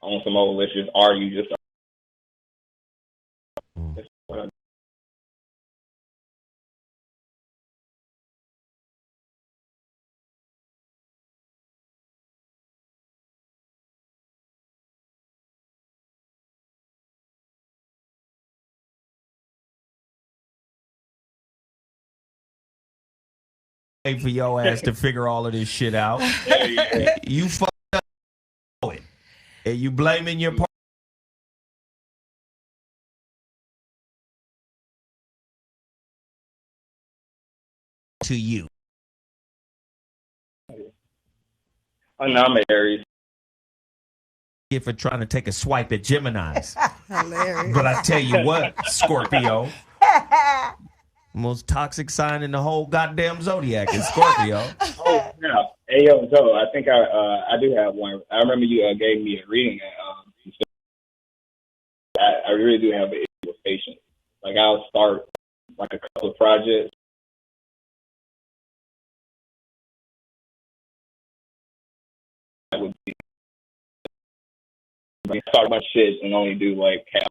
on some old, let's just argue, just wait for your ass to figure all of this shit out. You fucked up it, and you blaming your partner. To you. I'm not Aries. For trying to take a swipe at Geminis. Hilarious. But I tell you what, Scorpio, most toxic sign in the whole goddamn zodiac is Scorpio. Oh, yeah. Hey, yo, so I think I do have one. I remember you gave me a reading. I really do have an issue with patience. Like, I'll start like a couple of projects. That would be like, start my shit and only do like half.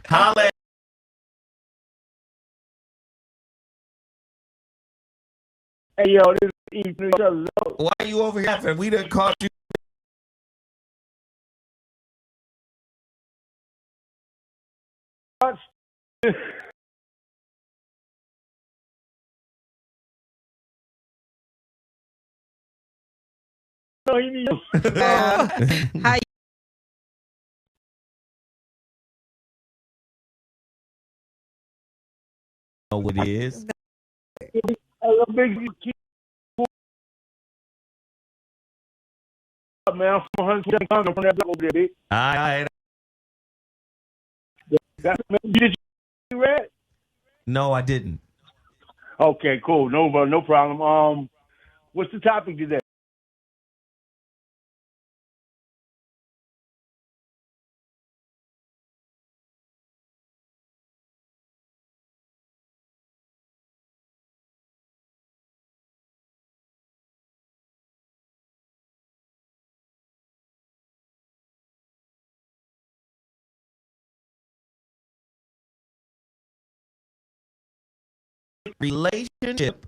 Holla. Hey, yo, this is Ethan. Why are you over here laughing? We done caught you. No, he needs How you know what it is? a big keep up, man. I'm 100% coming from that over there, big. All right. Did you read? No, I didn't. Okay, cool. No problem. What's the topic today? Relationship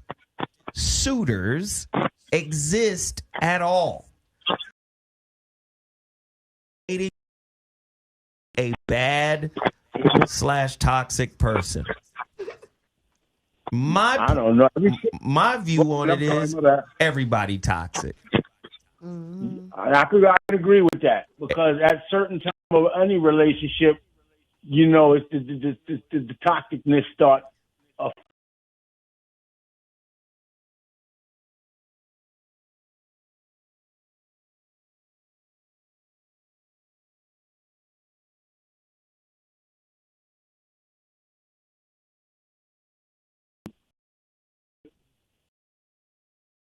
suitors exist at all. Dating a bad / toxic person. I don't know. My view on it is everybody toxic. I could agree with that because at certain time of any relationship, you know, it's the toxicness start.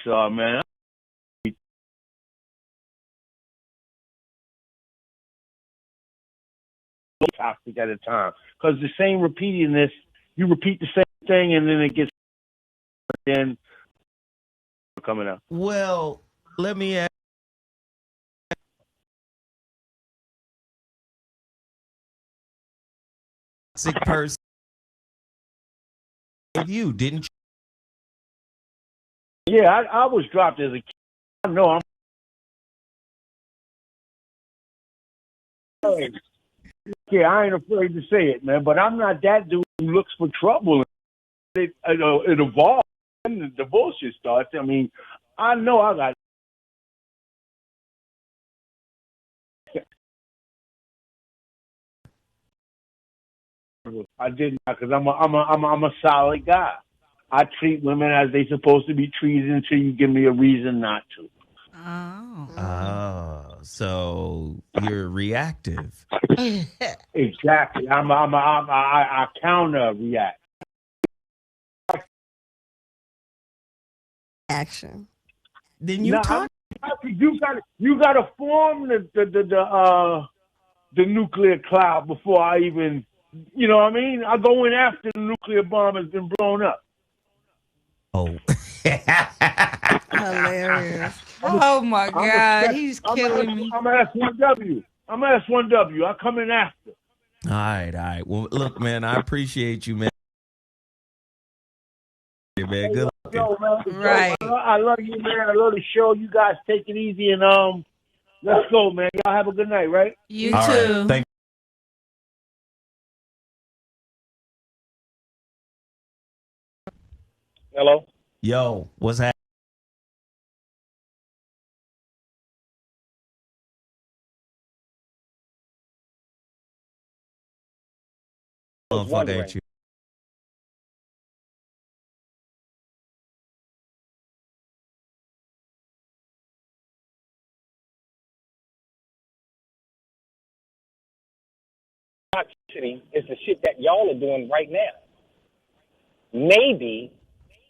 So, man, toxic at a time because the same repeatingness, you repeat the same thing and then it gets then coming out. Well, let me ask. Toxic person. You didn't. Yeah, I was dropped as a kid. I know I'm. Yeah, I ain't afraid to say it, man. But I'm not that dude who looks for trouble. It evolves and the bullshit starts. I mean, I know I got. I didn't because I'm a solid guy. I treat women as they supposed to be treated until you give me a reason not to. Oh, so you're reactive. Exactly. I counter react. action? Then you talk. You gotta form the the nuclear cloud before I even, you know what I mean? I go in after the nuclear bomb has been blown up. Oh. Hilarious. Oh my God, he's killing me. I'm S1W. I'm S1W. I come in after. All right. Well, look, man, I appreciate you, man. Man, good luck. Yo, man, Right. I love you, man. I love the show. You guys take it easy and let's go, man. Y'all have a good night, right? You All too. right. Thank Hello? Yo, what's happening? Motherfucker ain't you. Toxicity is the shit that y'all are doing right now. Maybe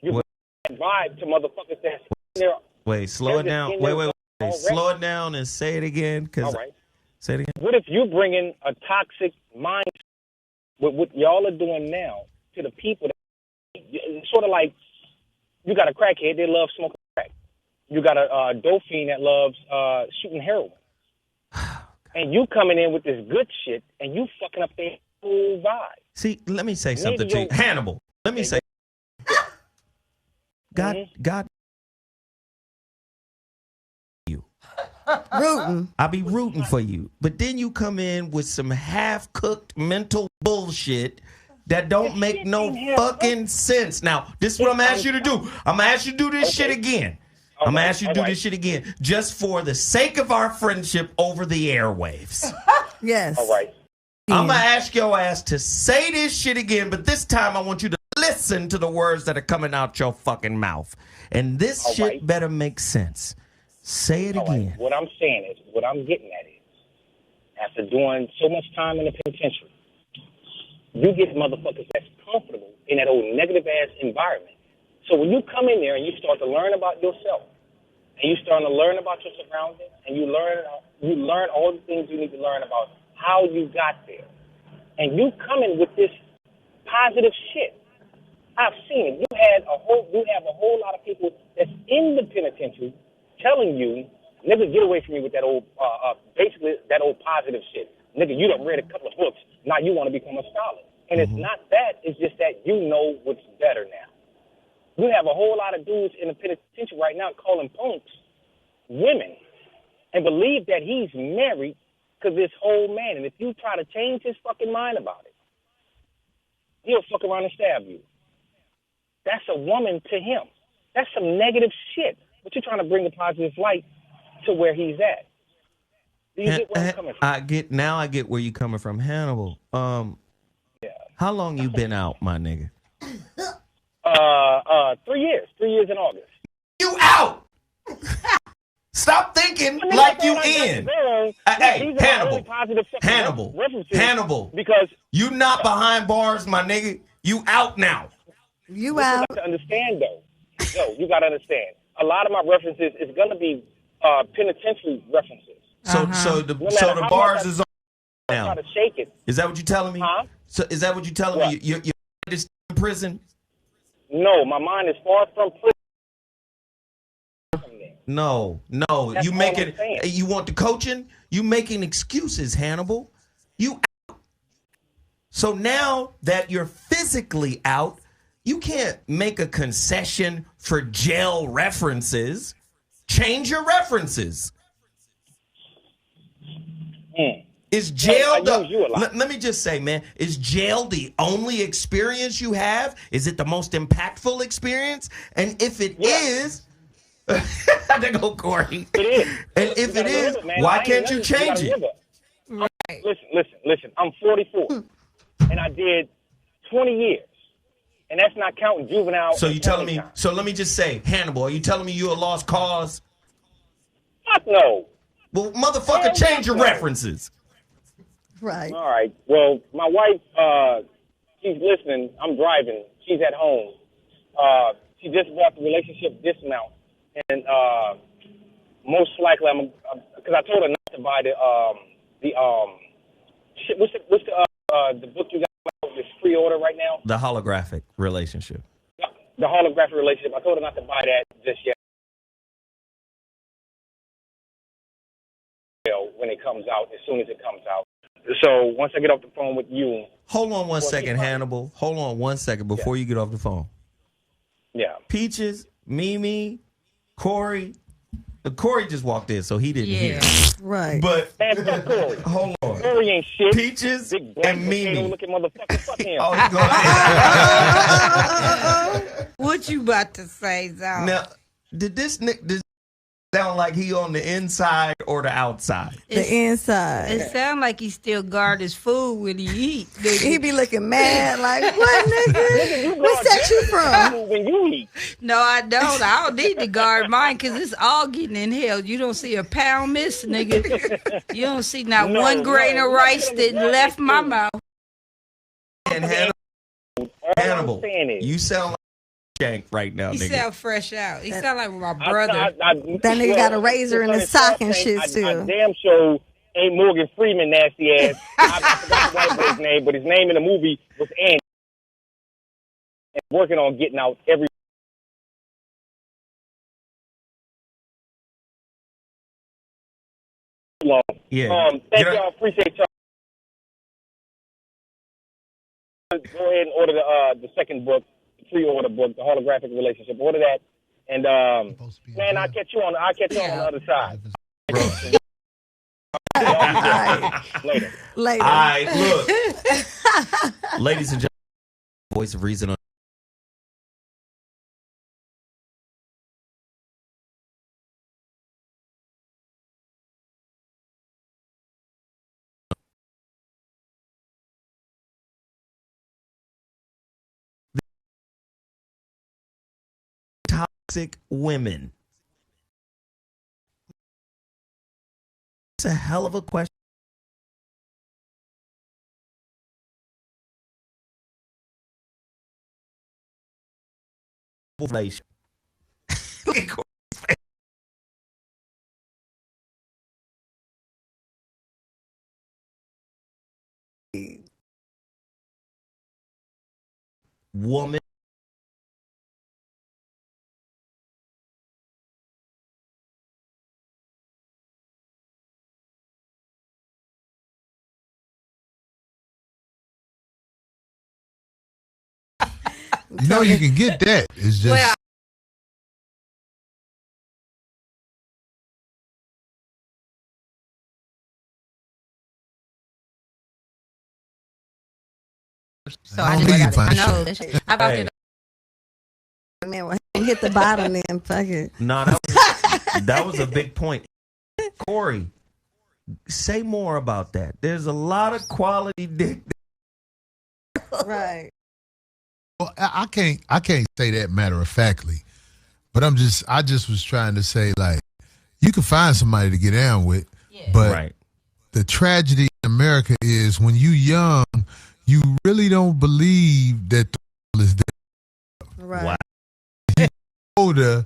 you What? can vibe to motherfuckers that's in there. Wait, slow it down. Wait. Slow it down and say it again. All right. Say it again. What if you bring in a toxic mind with what y'all are doing now to the people? It's sort of like you got a crackhead that loves smoking crack. You got a dope fiend that loves shooting heroin. And you coming in with this good shit and you fucking up their whole vibe. See, let me say something to you. Hannibal, let me say. God, you. Rooting. I'll be rooting for you. But then you come in with some half-cooked mental bullshit that don't make no fucking sense. Now, this is what I'm going to ask you to do. I'm going to ask you to do this shit again. I'm going to ask you to do this shit again just for the sake of our friendship over the airwaves. Yes. All right. I'm going to ask your ass to say this shit again, but this time I want you to listen to the words that are coming out your fucking mouth. And this shit better make sense. Say it again. What I'm saying is, what I'm getting at is, after doing so much time in the penitentiary, you get motherfuckers that's comfortable in that old negative-ass environment. So when you come in there and you start to learn about yourself, and you start to learn about your surroundings, and you learn all the things you need to learn about how you got there, and you come in with this positive shit. I've seen it. You have a whole lot of people that's in the penitentiary telling you, nigga, get away from me with that old, basically that old positive shit. Nigga, you done read a couple of books. Now you want to become a scholar. And it's not that. It's just that you know what's better now. You have a whole lot of dudes in the penitentiary right now calling punks women and believe that he's married because this whole man. And if you try to change his fucking mind about it, he'll fuck around and stab you. That's a woman to him. That's some negative shit. But you're trying to bring the positive light to where he's at. Do you get where I'm coming from? I get where you're coming from. Hannibal, how long you been out, my nigga? 3 years. 3 years in August. You out! Stop thinking like you in. Hey, Hannibal. Because you not behind bars, my nigga. You out now. You out. You got to understand, though. Yo, you got to understand. A lot of my references is going to be penitentiary references. So the bars is on now. Try to shake it. Is that what you're telling me? Huh? So is that what you're telling me? You're in prison? No, my mind is far from prison. No. That's You making you want the coaching? You making excuses, Hannibal. You out. So now that you're physically out, you can't make a concession for jail references. Change your references. Is jail let me just say, man, is jail the only experience you have? Is it the most impactful experience? And if it is, there go Corey. It is. And if it is, why can't you change it? Right. Listen. I'm 44, and I did 20 years, and that's not counting juvenile. So you telling me? Time. So let me just say, Hannibal, are you telling me you're a lost cause? Fuck no. Well, motherfucker, change your references. Right. All right. Well, my wife, she's listening. I'm driving. She's at home. She just brought the relationship dismount, and most likely because I told her not to buy the the book you got out this pre-order right now? The holographic relationship. The holographic relationship. I told her not to buy that just yet. When it comes out, as soon as it comes out. So once I get off the phone with you. Hold on one second, Hannibal. Hold on one second before you get off the phone. Yeah. Peaches, Mimi, Corey. Corey just walked in, so he didn't hear. Right. But man, fuck Corey. Hold on. Corey ain't shit. Peaches Big black and Mimi. Looking motherfucker. Fuck him. Oh, What you about to say, Zal? now, did this sound like he on the inside or the outside? The inside. It sounds like he still guard his food when he eat. He be looking mad like, what, nigga? What's that you from? When you eat. No, I don't. I don't need to guard mine because it's all getting inhaled. You don't see a pound miss, nigga. You don't see not one grain of rice that left my mouth. And Hannibal, you sound like Shank right now, He nigga. sound fresh out. He sound like my brother. That nigga got a razor in his sock and shit, I too. damn sure ain't Morgan Freeman nasty ass. I forgot the white boy's name, but his name in the movie was Andy. And working on getting out every long. Yeah. Thank y'all. Appreciate y'all. Go ahead and order the second book, the pre-order book, the holographic relationship. Order that, and man, I'll catch you on the other side. Later. Later. All right, look, ladies and gentlemen, voice of reason. Toxic women. It's a hell of a question. Woman. You know you can get that. It's just Well, so I I don't just think got you find it. I know. I about Hey. to Man, well, hit the bottom then. Fuck it. No, that was a big point. Corey, say more about that. There's a lot of quality dick. Right. well, I can't say that matter of factly, but I just was trying to say, like, you can find somebody to get down with, but Right. the tragedy in America is when you young, you really don't believe that the world is there. Right. Wow. Older,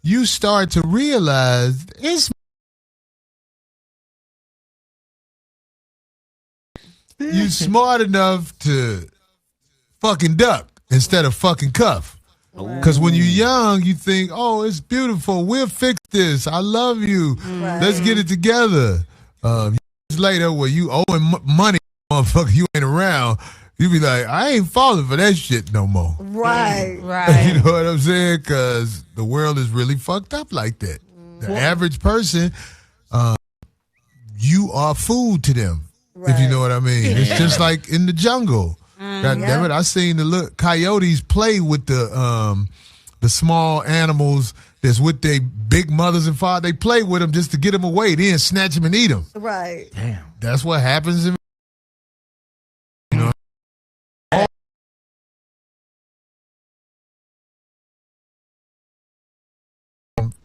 you start to realize it's you smart enough to fucking duck instead of fucking cuff. Because when you're young, you think, oh, it's beautiful. We'll fix this. I love you. Right. Let's get it together. Years later, where you owing money, motherfucker, you ain't around, you be like, I ain't falling for that shit no more. Right. right. You know what I'm saying? Because the world is really fucked up like that. The average person, you are food to them. If you know what I mean. It's just like in the jungle. God damn it, I seen the little coyotes play with the small animals that's with their big mothers and fathers. They play with them just to get them away, then snatch them and eat them. Right. Damn. That's what happens in, you know.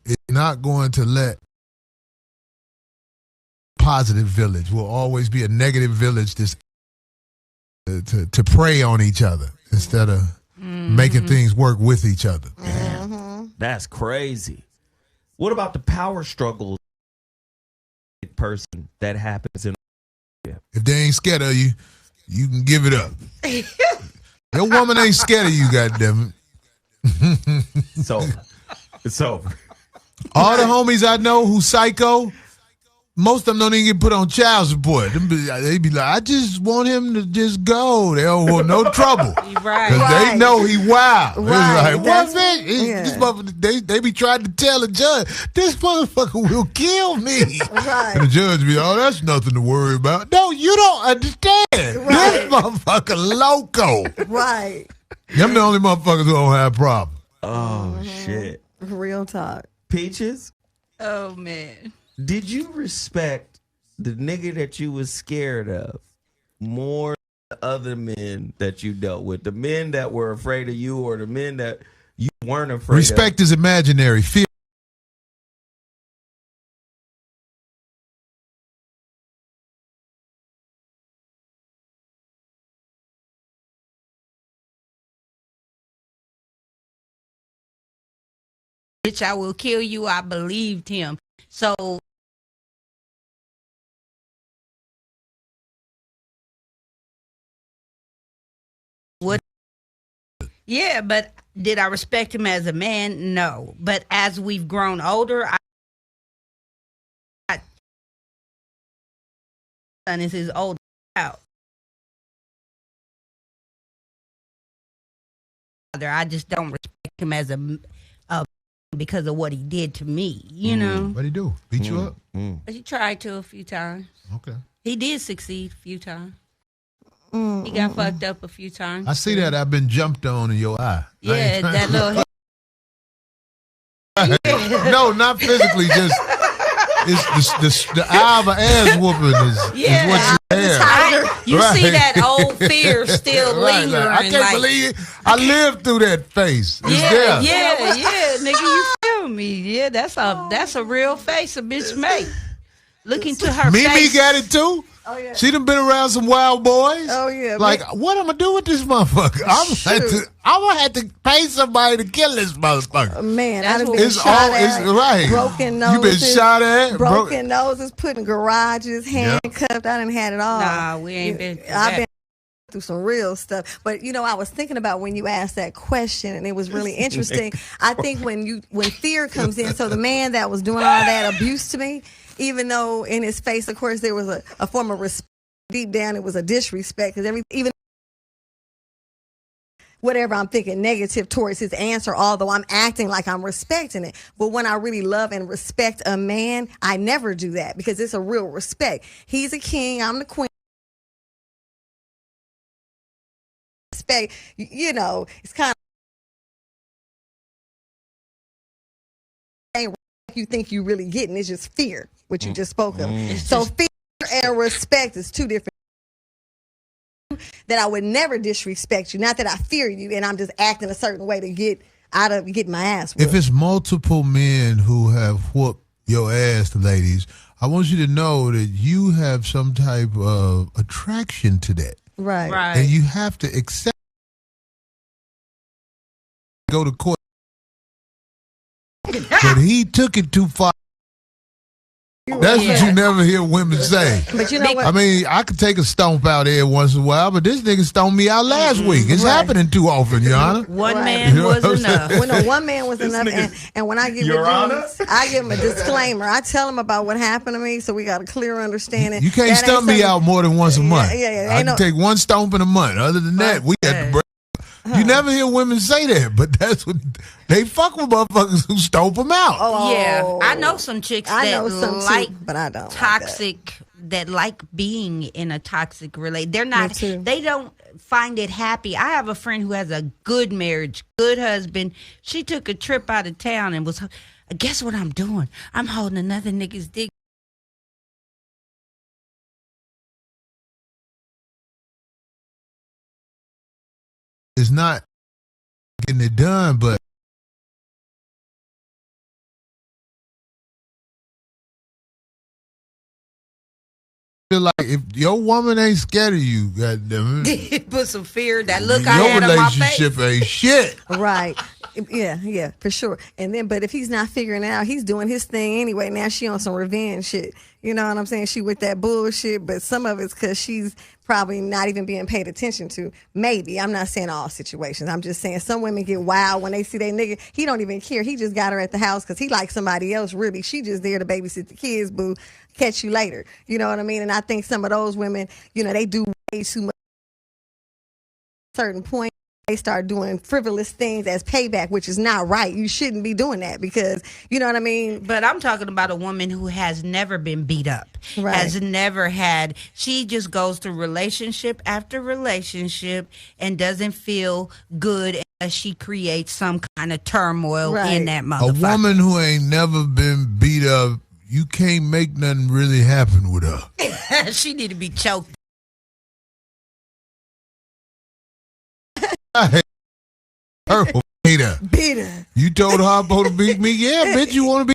It's not going to let positive village. Will always be a negative village that's to prey on each other instead of making things work with each other. That's crazy. What about the power struggle person that happens in? If they ain't scared of you, you can give it up. Your woman ain't scared of you, goddammit. So all the homies I know who psycho, most of them don't even get put on child support. They be like, I just want him to just go. They don't want no trouble. Right. Because they know he wild. Right. It's like, what, man? This motherfucker, they be trying to tell the judge, this motherfucker will kill me. Right. And the judge be, oh, that's nothing to worry about. No, you don't understand. Right. This motherfucker loco. Right. Them the only motherfuckers who don't have problems. Oh shit. Real talk. Peaches, Oh man. did you respect the nigga that you was scared of more than the other men that you dealt with? The men that were afraid of you or the men that you weren't afraid of? Respect is imaginary. Fear. Bitch, I will kill you. I believed him. So what? Yeah, but did I respect him as a man? No. But as we've grown older, son is his older out. I just don't respect him as a because of what he did to me, you know. What'd he do? Beat you up? But he tried to a few times. Okay. He did succeed a few times. He got fucked up a few times. I see that. I've been jumped on in your eye. Yeah, that little. No, not physically. Just it's the eye of an ass whooping is what you have. You see that old fear still lingering. I can't believe it. I lived through that face. It's there. Yeah, nigga, you feel me? Yeah, that's a real face a bitch make. Look into her face. Mimi got it too. Oh, yeah. She done been around some wild boys. Oh, yeah. Like, what I'm going to do with this motherfucker? I'm going to have to pay somebody to kill this motherfucker. Man, That's I've what- been It's shot all, at. it's right. Broken noses. You been shot at. Broken noses, put in garages, handcuffed. I done had it all. Nah, we ain't been through I've that. been through some real stuff. But, you know, I was thinking about when you asked that question, and it was really interesting. I think when fear comes in, so the man that was doing all that abuse to me, even though in his face, of course, there was a form of respect, deep down it was a disrespect, because even whatever I'm thinking negative towards his answer, although I'm acting like I'm respecting it. But when I really love and respect a man, I never do that, because it's a real respect. He's a king, I'm the queen. Respect, you know, it's kind of ain't like you think you really getting. It's just fear, what you just spoke of. So fear and respect is two different. That I would never disrespect you, not that I fear you and I'm just acting a certain way to get out of getting my ass whooped. If it's multiple men who have whooped your ass, ladies, I want you to know that you have some type of attraction to that. Right. And you have to accept. Go to court. But he took it too far. That's what you never hear women say. But you know what? I mean, I could take a stomp out every once in a while, but this nigga stomped me out last week. It's happening too often, Your Honor. One Right. man You know was what I'm enough. Well, no, one man was enough, and when I get Your with Honor? dudes, I give him a disclaimer. I tell him about what happened to me, so we got a clear understanding. You can't That ain't stump me something- out more than once a month. yeah, I ain't can no- take one stomp in a month. Other than that, we got to break. You never hear women say that, but that's what they fuck with motherfuckers who stomp them out. Oh, Yeah, I know some chicks I that know some like too, but I don't. toxic, that like being in a toxic relation. They're not. too. They don't find it happy. I have a friend who has a good marriage, good husband. She took a trip out of town and was. Guess what I'm doing? I'm holding another nigga's dick. It's not getting it done, but feel like if your woman ain't scared of you, goddamn it, Put some fear. That look I your had on my face. relationship ain't shit. Right. Yeah, for sure. And then, but if he's not figuring it out, he's doing his thing anyway. Now she on some revenge shit. You know what I'm saying? She with that bullshit, but some of it's because she's probably not even being paid attention to. Maybe. I'm not saying all situations. I'm just saying some women get wild when they see their nigga. He don't even care. He just got her at the house because he likes somebody else, really. She just there to babysit the kids, boo. Catch you later. You know what I mean? And I think some of those women, they do way too much at a certain point. They start doing frivolous things as payback, which is not right. You shouldn't be doing that because, you know what I mean? But I'm talking about a woman who has never been beat up, has never had, she just goes through relationship after relationship and doesn't feel good unless she creates some kind of turmoil in that motherfucker. A woman who ain't never been beat up, you can't make nothing really happen with her. She need to be choked. Purple beat her. You told her I'm supposed to beat me? Yeah, bitch, you want to be?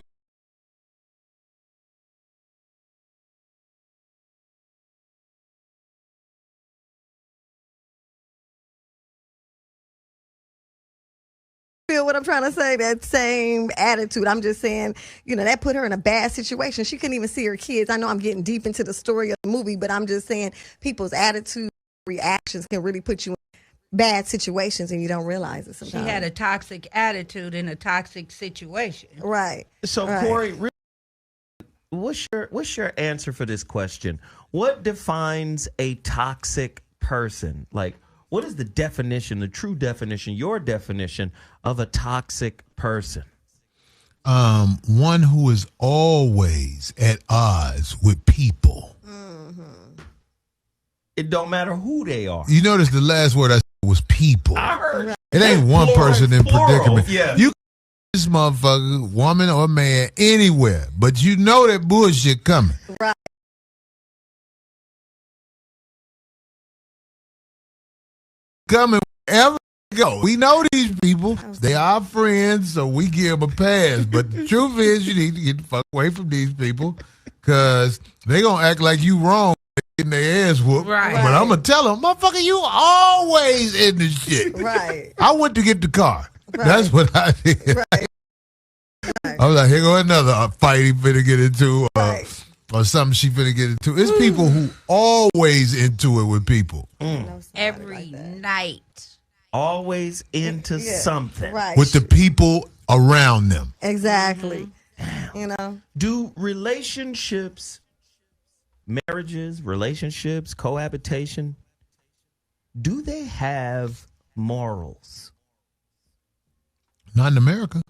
Feel what I'm trying to say? That same attitude. I'm just saying, that put her in a bad situation. She couldn't even see her kids. I know I'm getting deep into the story of the movie, but I'm just saying people's attitude, reactions can really put you in bad situations and you don't realize it sometimes. She had a toxic attitude in a toxic situation. Right. So Corey, what's your answer for this question? What defines a toxic person? Like, what is the definition, the true definition, your definition of a toxic person? One who is always at odds with people. Mm-hmm. It don't matter who they are. You notice the last word I said was people. I heard it ain't one person in predicament. Yeah. You this motherfucker, woman or man, anywhere, but you know that bullshit coming. Right. Coming wherever they go. We know these people. They are friends, so we give them a pass. But the truth is, you need to get the fuck away from these people because they going to act like you wrong getting their ass whooped. Right. But I'm going to tell them, motherfucker, you always in the shit. Right. I went to get the car. Right. That's what I did. Right. I was like, here go another fight he finna get into or something she finna get into. It's people who always into it with people. Every night. Always into something. Right. With the people around them. Exactly. Do relationships, marriages, relationships, cohabitation, do they have morals? Not in America.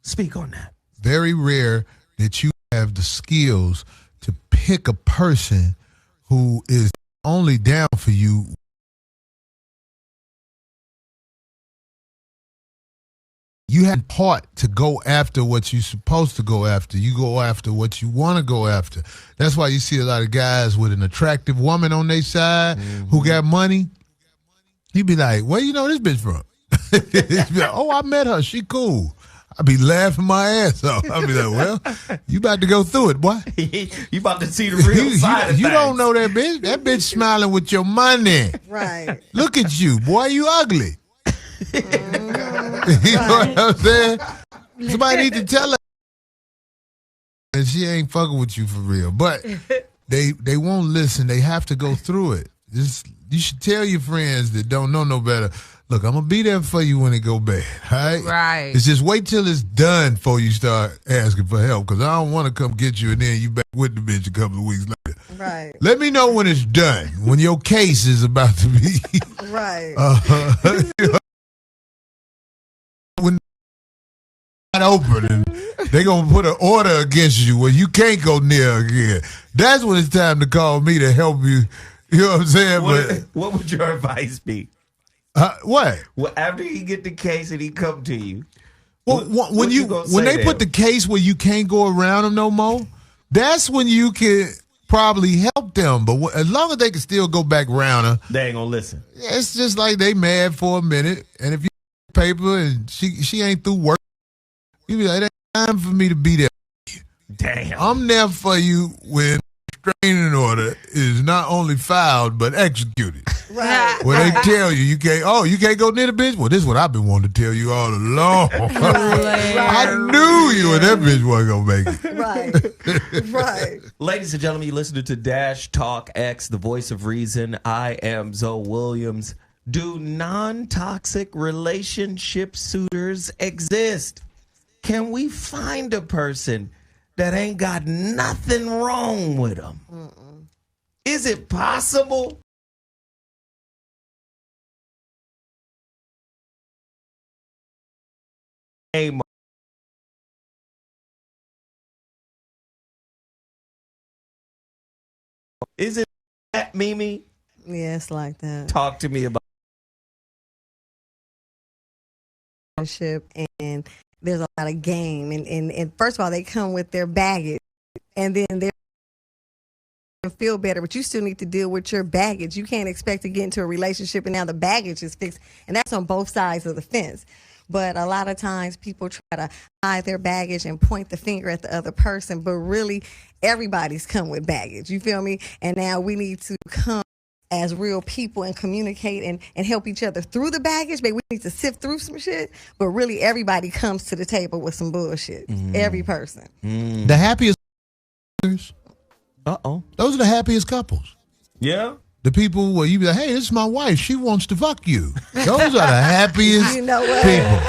Speak on that. Very rare that you have the skills to pick a person who is only down for you. You have part to go after what you're supposed to go after. You go after what you want to go after. That's why you see a lot of guys with an attractive woman on their side who got money. You be like, where you know this bitch from? Be like, oh, I met her. She cool. I be laughing my ass off. I be like, well, you about to go through it, boy. You about to see the real side of things. You don't know that bitch. That bitch smiling with your money. Right. Look at you, boy. You ugly. You know what I'm saying? Somebody need to tell her. And she ain't fucking with you for real. But they won't listen. They have to go through it. You should tell your friends that don't know no better. Look, I'm going to be there for you when it go bad, all right? Right. It's just wait till it's done before you start asking for help, because I don't want to come get you and then you back with the bitch a couple of weeks later. Right. Let me know when it's done, when your case is about to be. Right. When it's not open and they're going to put an order against you where you can't go near again. That's when it's time to call me to help you. You know what I'm saying? What would your advice be? What? Well, after he get the case and he come to you. Well, when they put the case where you can't go around them no more, that's when you can probably help them. But as long as they can still go back around her, they ain't gonna listen. It's just like they mad for a minute, and if you paper and she ain't through work, you be like, it ain't time for me to be there. Damn, I'm there for you when restraining order is not only filed but executed. Right. Where they tell you can't go near the bitch. Well, this is what I've been wanting to tell you all along. I knew you and that bitch wasn't gonna make it. Right. Ladies and gentlemen, you listening to Dash Talk X, the voice of reason. I am Zoe Williams. Do non-toxic relationship suitors exist? Can we find a person that ain't got nothing wrong with them? Is it possible? Is it that, Mimi? Yeah, it's like that. Talk to me about and there's a lot of game and first of all they come with their baggage and then they feel better, but you still need to deal with your baggage. You can't expect to get into a relationship and now the baggage is fixed, and that's on both sides of the fence. But a lot of times people try to hide their baggage and point the finger at the other person, but really everybody's come with baggage, you feel me? And now we need to come as real people and communicate and help each other through the baggage. Maybe we need to sift through some shit, but really everybody comes to the table with some bullshit. Every person. The happiest those are the happiest couples. Yeah. The people where you be like, hey, this is my wife. She wants to fuck you. Those are the happiest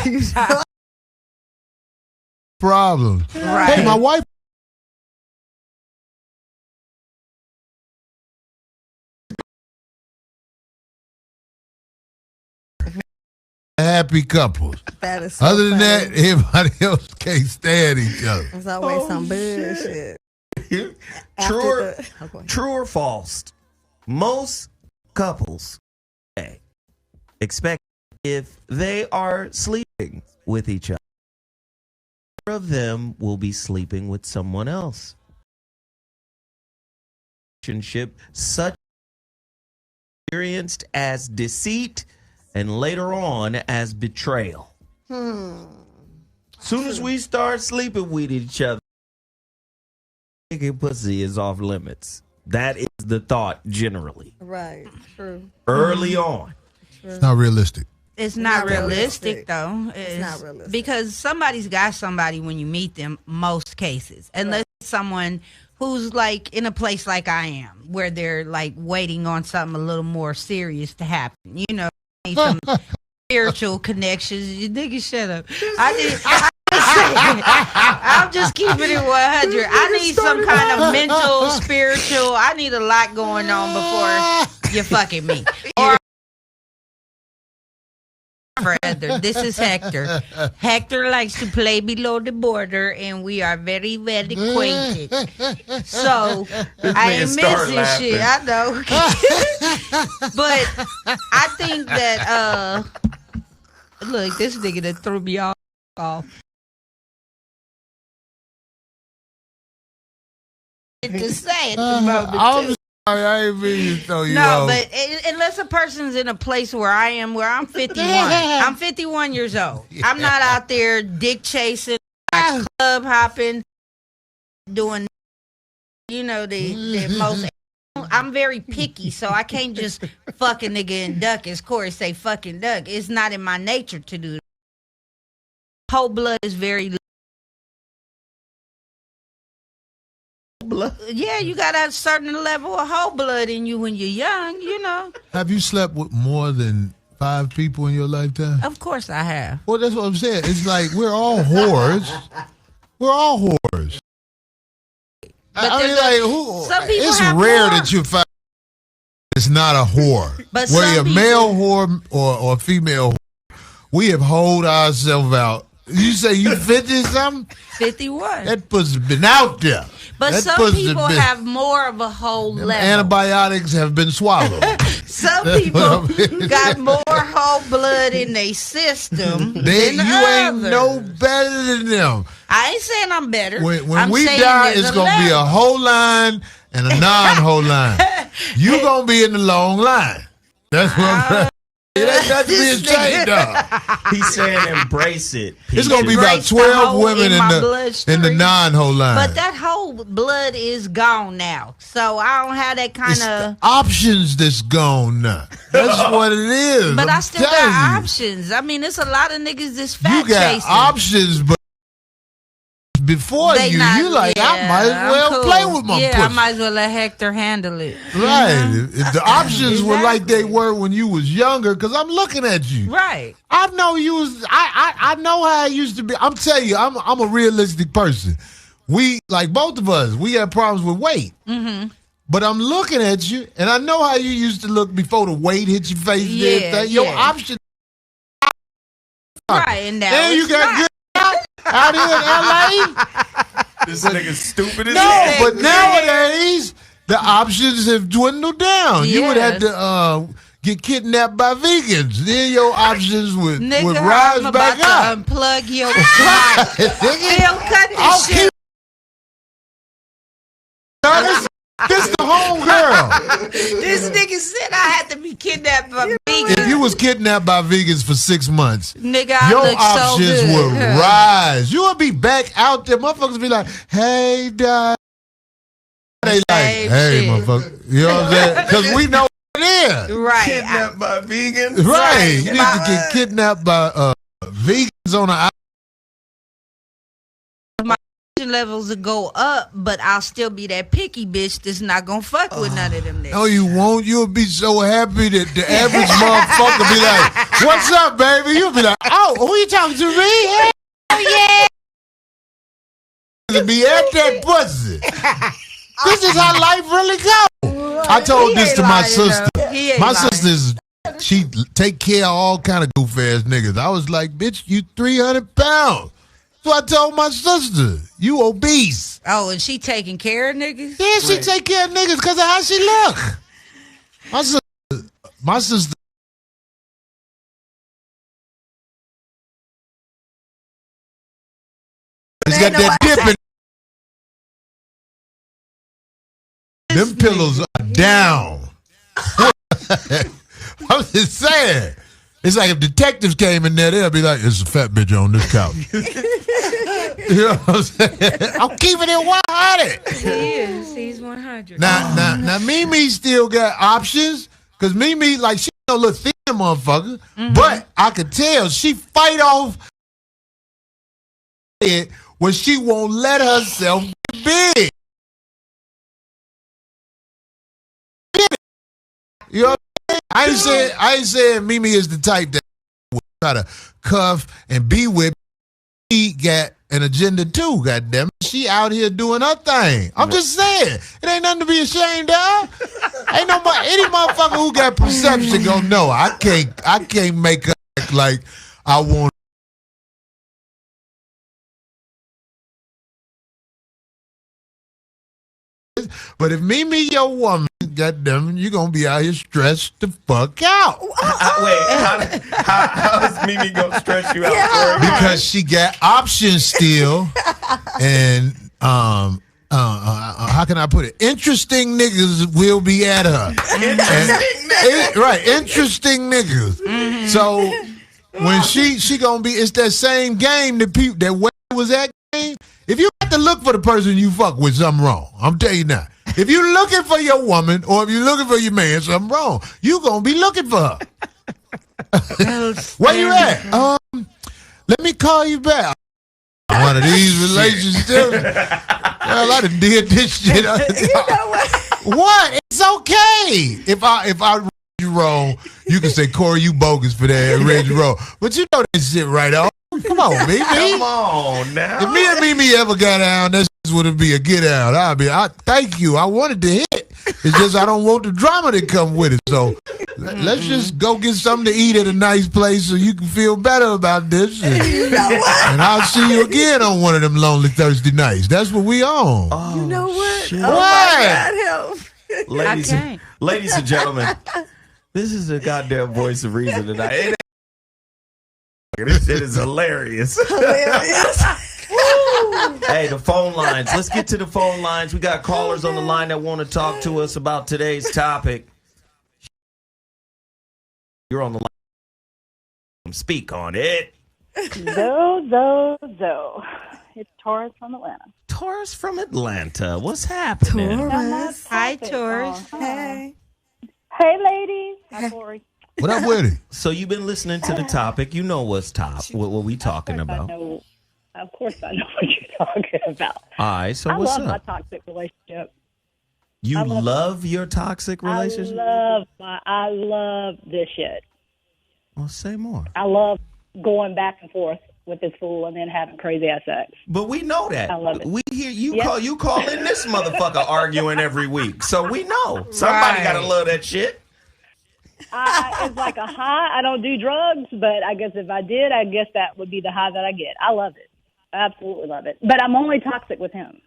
people. Problems. Right. Hey, my wife. Happy couples. That is so Other than funny. that, everybody else can't stand each other. There's always some bullshit. True or false? Most couples expect if they are sleeping with each other, one of them will be sleeping with someone else. Relationship such experienced as deceit and later on as betrayal. Soon as we start sleeping with each other, pussy is off limits. That is the thought generally. Right. True. Early on. It's not realistic. It's not realistic, though. It's not realistic. Because somebody's got somebody when you meet them, most cases. Unless it's someone who's like in a place like I am, where they're like waiting on something a little more serious to happen. You know, need some spiritual connections. You nigga, shut up. I'm just keeping it 100. I need some kind of mental, spiritual. I need a lot going on before you're fucking me. Or further, this is Hector. Hector likes to play below the border, and we are very, very acquainted. So I ain't missing shit. I know, but I think that look, this nigga that threw me off. To say at the moment. I'm sorry, I ain't mean to throw you off. But unless a person's in a place where I am, where I'm 51. I'm 51 years old. Yeah. I'm not out there dick chasing, club hopping, doing, the most. I'm very picky, so I can't just fuck a nigga and duck, as Corey say, fucking duck. It's not in my nature to do that. Whole blood is very blood. Yeah, you got a certain level of whole blood in you when you're young, Have you slept with more than 5 people in your lifetime? Of course I have. Well, that's what I'm saying. It's like we're all whores. We're all whores. But some people it's have rare more. that you find it's not a whore. But whether a male whore or a female whore, we have holed ourselves out. You say you 50-something? 51. That pussy's been out there. But that some people have more of a whole level. Antibiotics have been swallowed. Some people got more whole blood in their system than you ain't others. no better than them. I ain't saying I'm better. When we die, it's going to be a whole line and a non-whole line. You going to be in the long line. That's what I'm saying. It ain't nothing to be ashamed of. He's saying embrace it. It's gonna be about 12 women in the non-whole line. But that whole blood is gone now, so I don't have that kind of options that's gone now. That's what it is. But I still got options. I mean, it's a lot of niggas that's fat You got chasing. options, but before you like, I might as well play with my pussy. I might as well let Hector handle it. Right. If the options were like they were when you was younger, because I'm looking at you. Right. I know you was. I know how I used to be. I'm telling you, I'm a realistic person. We, like both of us, we had problems with weight. Mm-hmm. But I'm looking at you, and I know how you used to look before the weight hit your face. Your options. Right, and now and you got good out here in LA. This nigga's stupid as hell. No, but nowadays the options have dwindled down. You would have to get kidnapped by vegans. Then your options would rise back up. Unplug your mic. Phil, cut this shit. This the home girl. This nigga said I had to be kidnapped by vegans. If you was kidnapped by vegans for 6 months, nigga, your options would rise. You would be back out there. Motherfuckers would be like, hey, dog. They like, hey, motherfucker. You know what I'm saying? Because we know what it is. Right. Kidnapped by vegans. Right. You need to get kidnapped by vegans on the island. Levels will go up, but I'll still be that picky bitch that's not gonna fuck with none of them niggas. No, you won't. You'll be so happy that the average motherfucker be like, what's up, baby? You'll be like, oh, who you talking to, me? Hell yeah. To be at that pussy. This is how life really goes. I told this to my sister. My sister's, she take care of all kind of goof ass niggas. I was like, bitch, you 300 pounds. So I told my sister, you obese. Oh, and she taking care of niggas? Yeah, she take care of niggas because of how she look. My sister. It's got that dip in. Them pillows are down. I'm just saying. It's like if detectives came in there, they'll be like, "There's a fat bitch on this couch." You know what I'm saying? I'm keeping it 100. He is. He's 100. Now, Mimi still got options because Mimi, like, she a little thin motherfucker, but I could tell she fight off it when she won't let herself get big. You know what I mean? I ain't saying Mimi is the type that would try to cuff and be with. She got an agenda too, goddamn it. She out here doing her thing. I'm just saying, it ain't nothing to be ashamed of. Ain't nobody, any motherfucker who got perception gonna know. I can't make her act like I want. But if Mimi your woman, goddamn, you gonna be out here stressed the fuck out. Wait, how does Mimi gonna stress you out? Yeah. Because she got options still, and how can I put it? Interesting niggas will be at her. Interesting niggas. Mm-hmm. So when she gonna be, it's that same game that people that way was that game. If you have to look for the person you fuck with, something wrong. I'm telling you now. If you're looking for your woman or if you're looking for your man, something wrong. You gonna be looking for her. Where you at? Let me call you back. One of these relationships. Well, I done did this shit. You know what? It's okay. If I read you wrong, you can say, Corey, you bogus for that. I read you wrong. But you know that shit right off. Come on, Mimi. Come on now. If me and Mimi ever got down, that would be a get out. I thank you. I wanted to hit. It's just I don't want the drama that come with it. So let's just go get something to eat at a nice place so you can feel better about this. And I'll see you again on one of them lonely Thursday nights. That's what we on. Oh, you know what? Shit. Oh my God, help. Ladies and gentlemen, this is the goddamn voice of reason tonight. It is hilarious. Hey, the phone lines. Let's get to the phone lines. We got callers on the line that want to talk to us about today's topic. You're on the line. Speak on it. Zo. It's Taurus from Atlanta. Taurus from Atlanta. What's happening? Taurus. Hi, Taurus. Hey. Hey, ladies. Hi, Corey. What up with it? So you've been listening to the topic. You know what's top. What we talking about? Of course I know what you're talking about. All right, so what's up? I love my toxic relationship. You love your toxic relationship? I love this shit. Well, say more. I love going back and forth with this fool and then having crazy ass sex. But we know that. I love it. We hear you call in this motherfucker arguing every week. So we know. Somebody gotta love that shit. It's like a high. I don't do drugs, but I guess if I did, I guess that would be the high that I get. I love it. I absolutely love it. But I'm only toxic with him.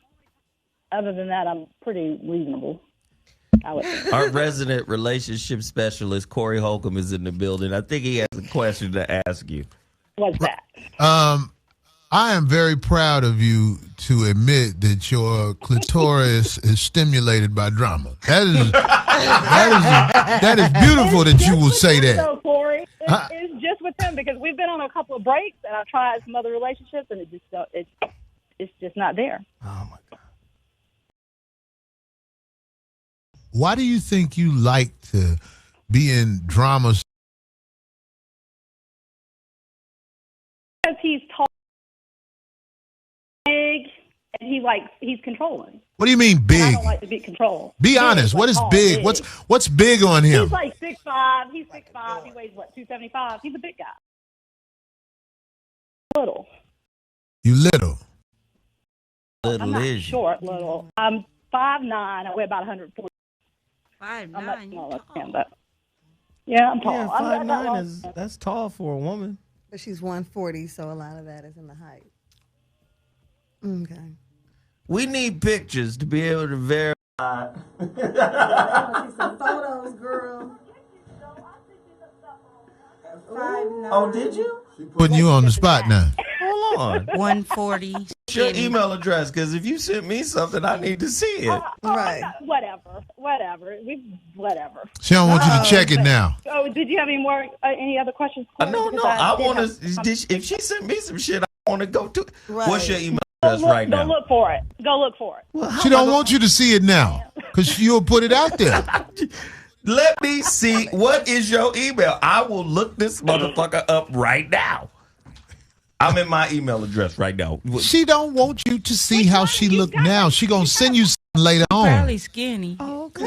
Other than that, I'm pretty reasonable. Our resident relationship specialist, Corey Holcomb, is in the building. I think he has a question to ask you. What's that? I am very proud of you to admit that your clitoris is stimulated by drama. That is beautiful that you will say that. So, Corey, it's just with him because we've been on a couple of breaks and I've tried some other relationships and it's just not there. Oh my God. Why do you think you like to be in dramas? Because he's tall, big, and he's controlling. What do you mean big? And I don't like to be controlled. Be honest. What is big? What's big on him? He's like 6'5". He's 6'5". He weighs 275. He's a big guy. Little. You little. I'm not short. Little. I'm 5'9". I weigh about 140. 5'9". I'm not smaller than him, but yeah, I'm tall. Yeah, 5'9" that's tall for a woman. But she's 140, so a lot of that is in the height. Okay. We need pictures to be able to verify. Some photos, girl. 5'9". Oh, did you? Putting you on the spot now. Hold on. 140. What's your email address? Because if you sent me something, I need to see it. Right. Whatever. Whatever. She don't want you to check it now. Oh, did you have any other questions? No. I want to. If she sent me some shit, I want to go to it. Right. What's your email address right now? Go look for it. Well, she don't want you to see it now because you'll put it out there. Let me see. What is your email? I will look this motherfucker up right now. I'm in my email address right now. She don't want you to see how she look now. She gonna send you something later on. Probably skinny. Oh, okay.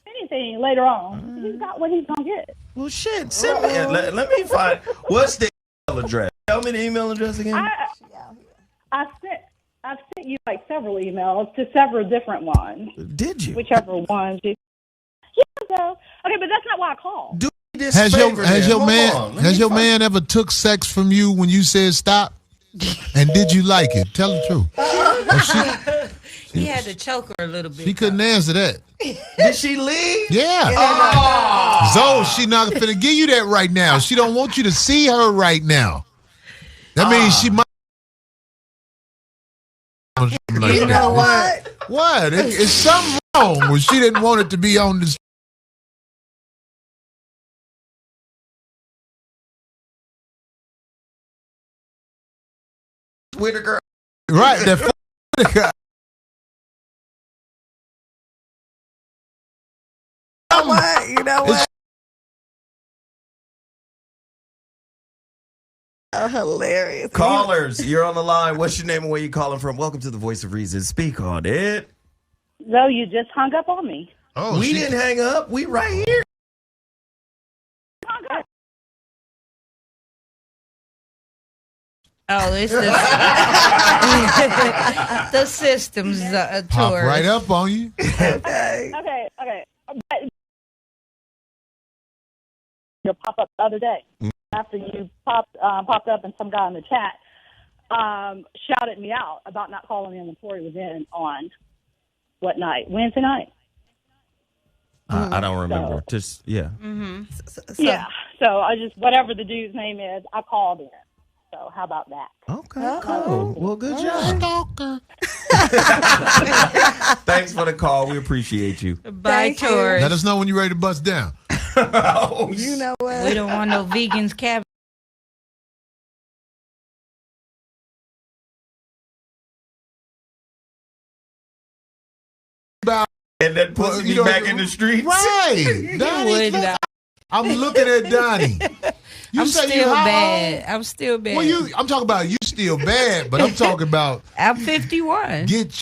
Anything later on. He's got what he's gonna get. Well, shit. Send me. Let me find. What's the email address? Tell me the email address again. I've sent you like several emails to several different ones. Did you? Whichever ones you. Yeah. So okay, but that's not why I called. Has your man ever took sex from you when you said stop? And did you like it? Tell the truth. He had to choke her a little bit. She couldn't answer that. Did she leave? Yeah. Zoe, she not finna give you that right now. She don't want you to see her right now. That means she might. You know what? What? It's something wrong when she didn't want it to be on the. Whitaker. Right, that Whitaker. You know what? Oh, hilarious. Callers, you're on the line. What's your name and where you calling from? Welcome to the Voice of Reason. Speak on it. No, you just hung up on me. Oh, we didn't hang up. We right here. Oh, it's the systems Pop tour. right up on you. Okay. You'll pop up the other day after you popped up and some guy in the chat shouted me out about not calling in when Tori was in on what night? Wednesday night. I don't remember. Just yeah. Mm-hmm. Yeah. So I just whatever the dude's name is, I called in. So how about that? Okay, cool. Well, good job. Stalker. Thanks for the call. We appreciate you. Bye, Tori. Let us know when you're ready to bust down. Oh, You know what? We don't want no vegans cabbage. and that pussy be back in the streets. Right. Donnie, look, I'm looking at Donnie. You I'm say still you how bad. old? I'm still bad. Well, I'm talking about you still bad, but I'm talking about I'm 51. get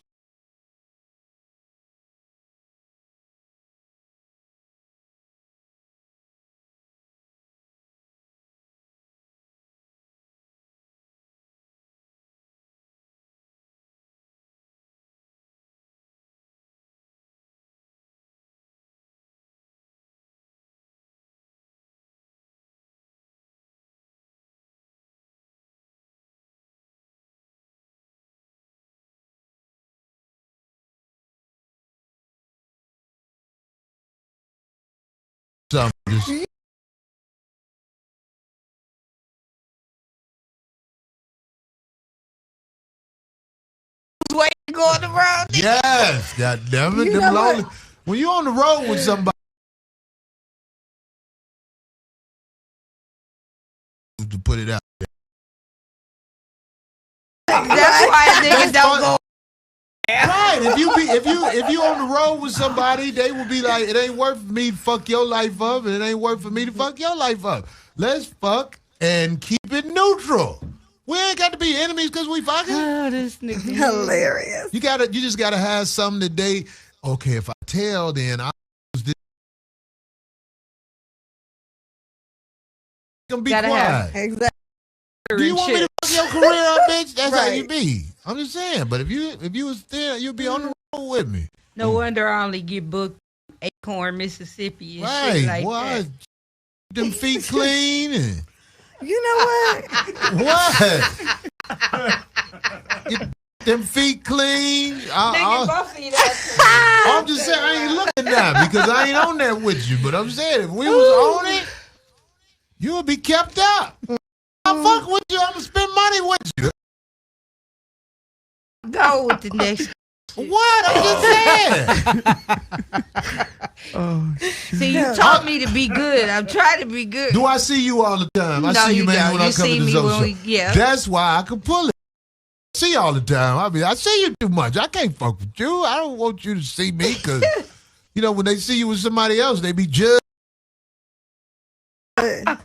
something. Way to go on the road. Yes, God damn it. You Them know lonely, what? when you on the road with somebody to put it out. That's why niggas don't go. Right. If you on the road with somebody, they will be like, it ain't worth for me to fuck your life up, and it ain't worth for me to fuck your life up. Let's fuck and keep it neutral. We ain't got to be enemies because we fucking. Oh, this nigga. Hilarious. You just gotta have something that they, okay, if I tell, then I gonna be Gotta quiet. Exactly. Do you want me to fuck your career up, bitch? That's how Right. you be. I'm just saying. But if you was there, you'd be on the road with me. No wonder I only get booked Acorn, Mississippi and Right. shit like Well, that. them feet clean and You know what? what? Get them feet clean. Nigga, both of you that. I'm just saying, I ain't looking now because I ain't on that with you. But I'm saying, if we was on it, you would be kept up. I fuck with you. I'm gonna spend money with you. Go with the next. What? I'm just saying. See, you taught me to be good. I'm trying to be good. Do I see you all the time? I No, see you, you man, don't. when I You come see to me the when social. we- yeah. That's why I can pull it. I see you all the time. I see you too much. I can't fuck with you. I don't want you to see me because, when they see you with somebody else, they be judged.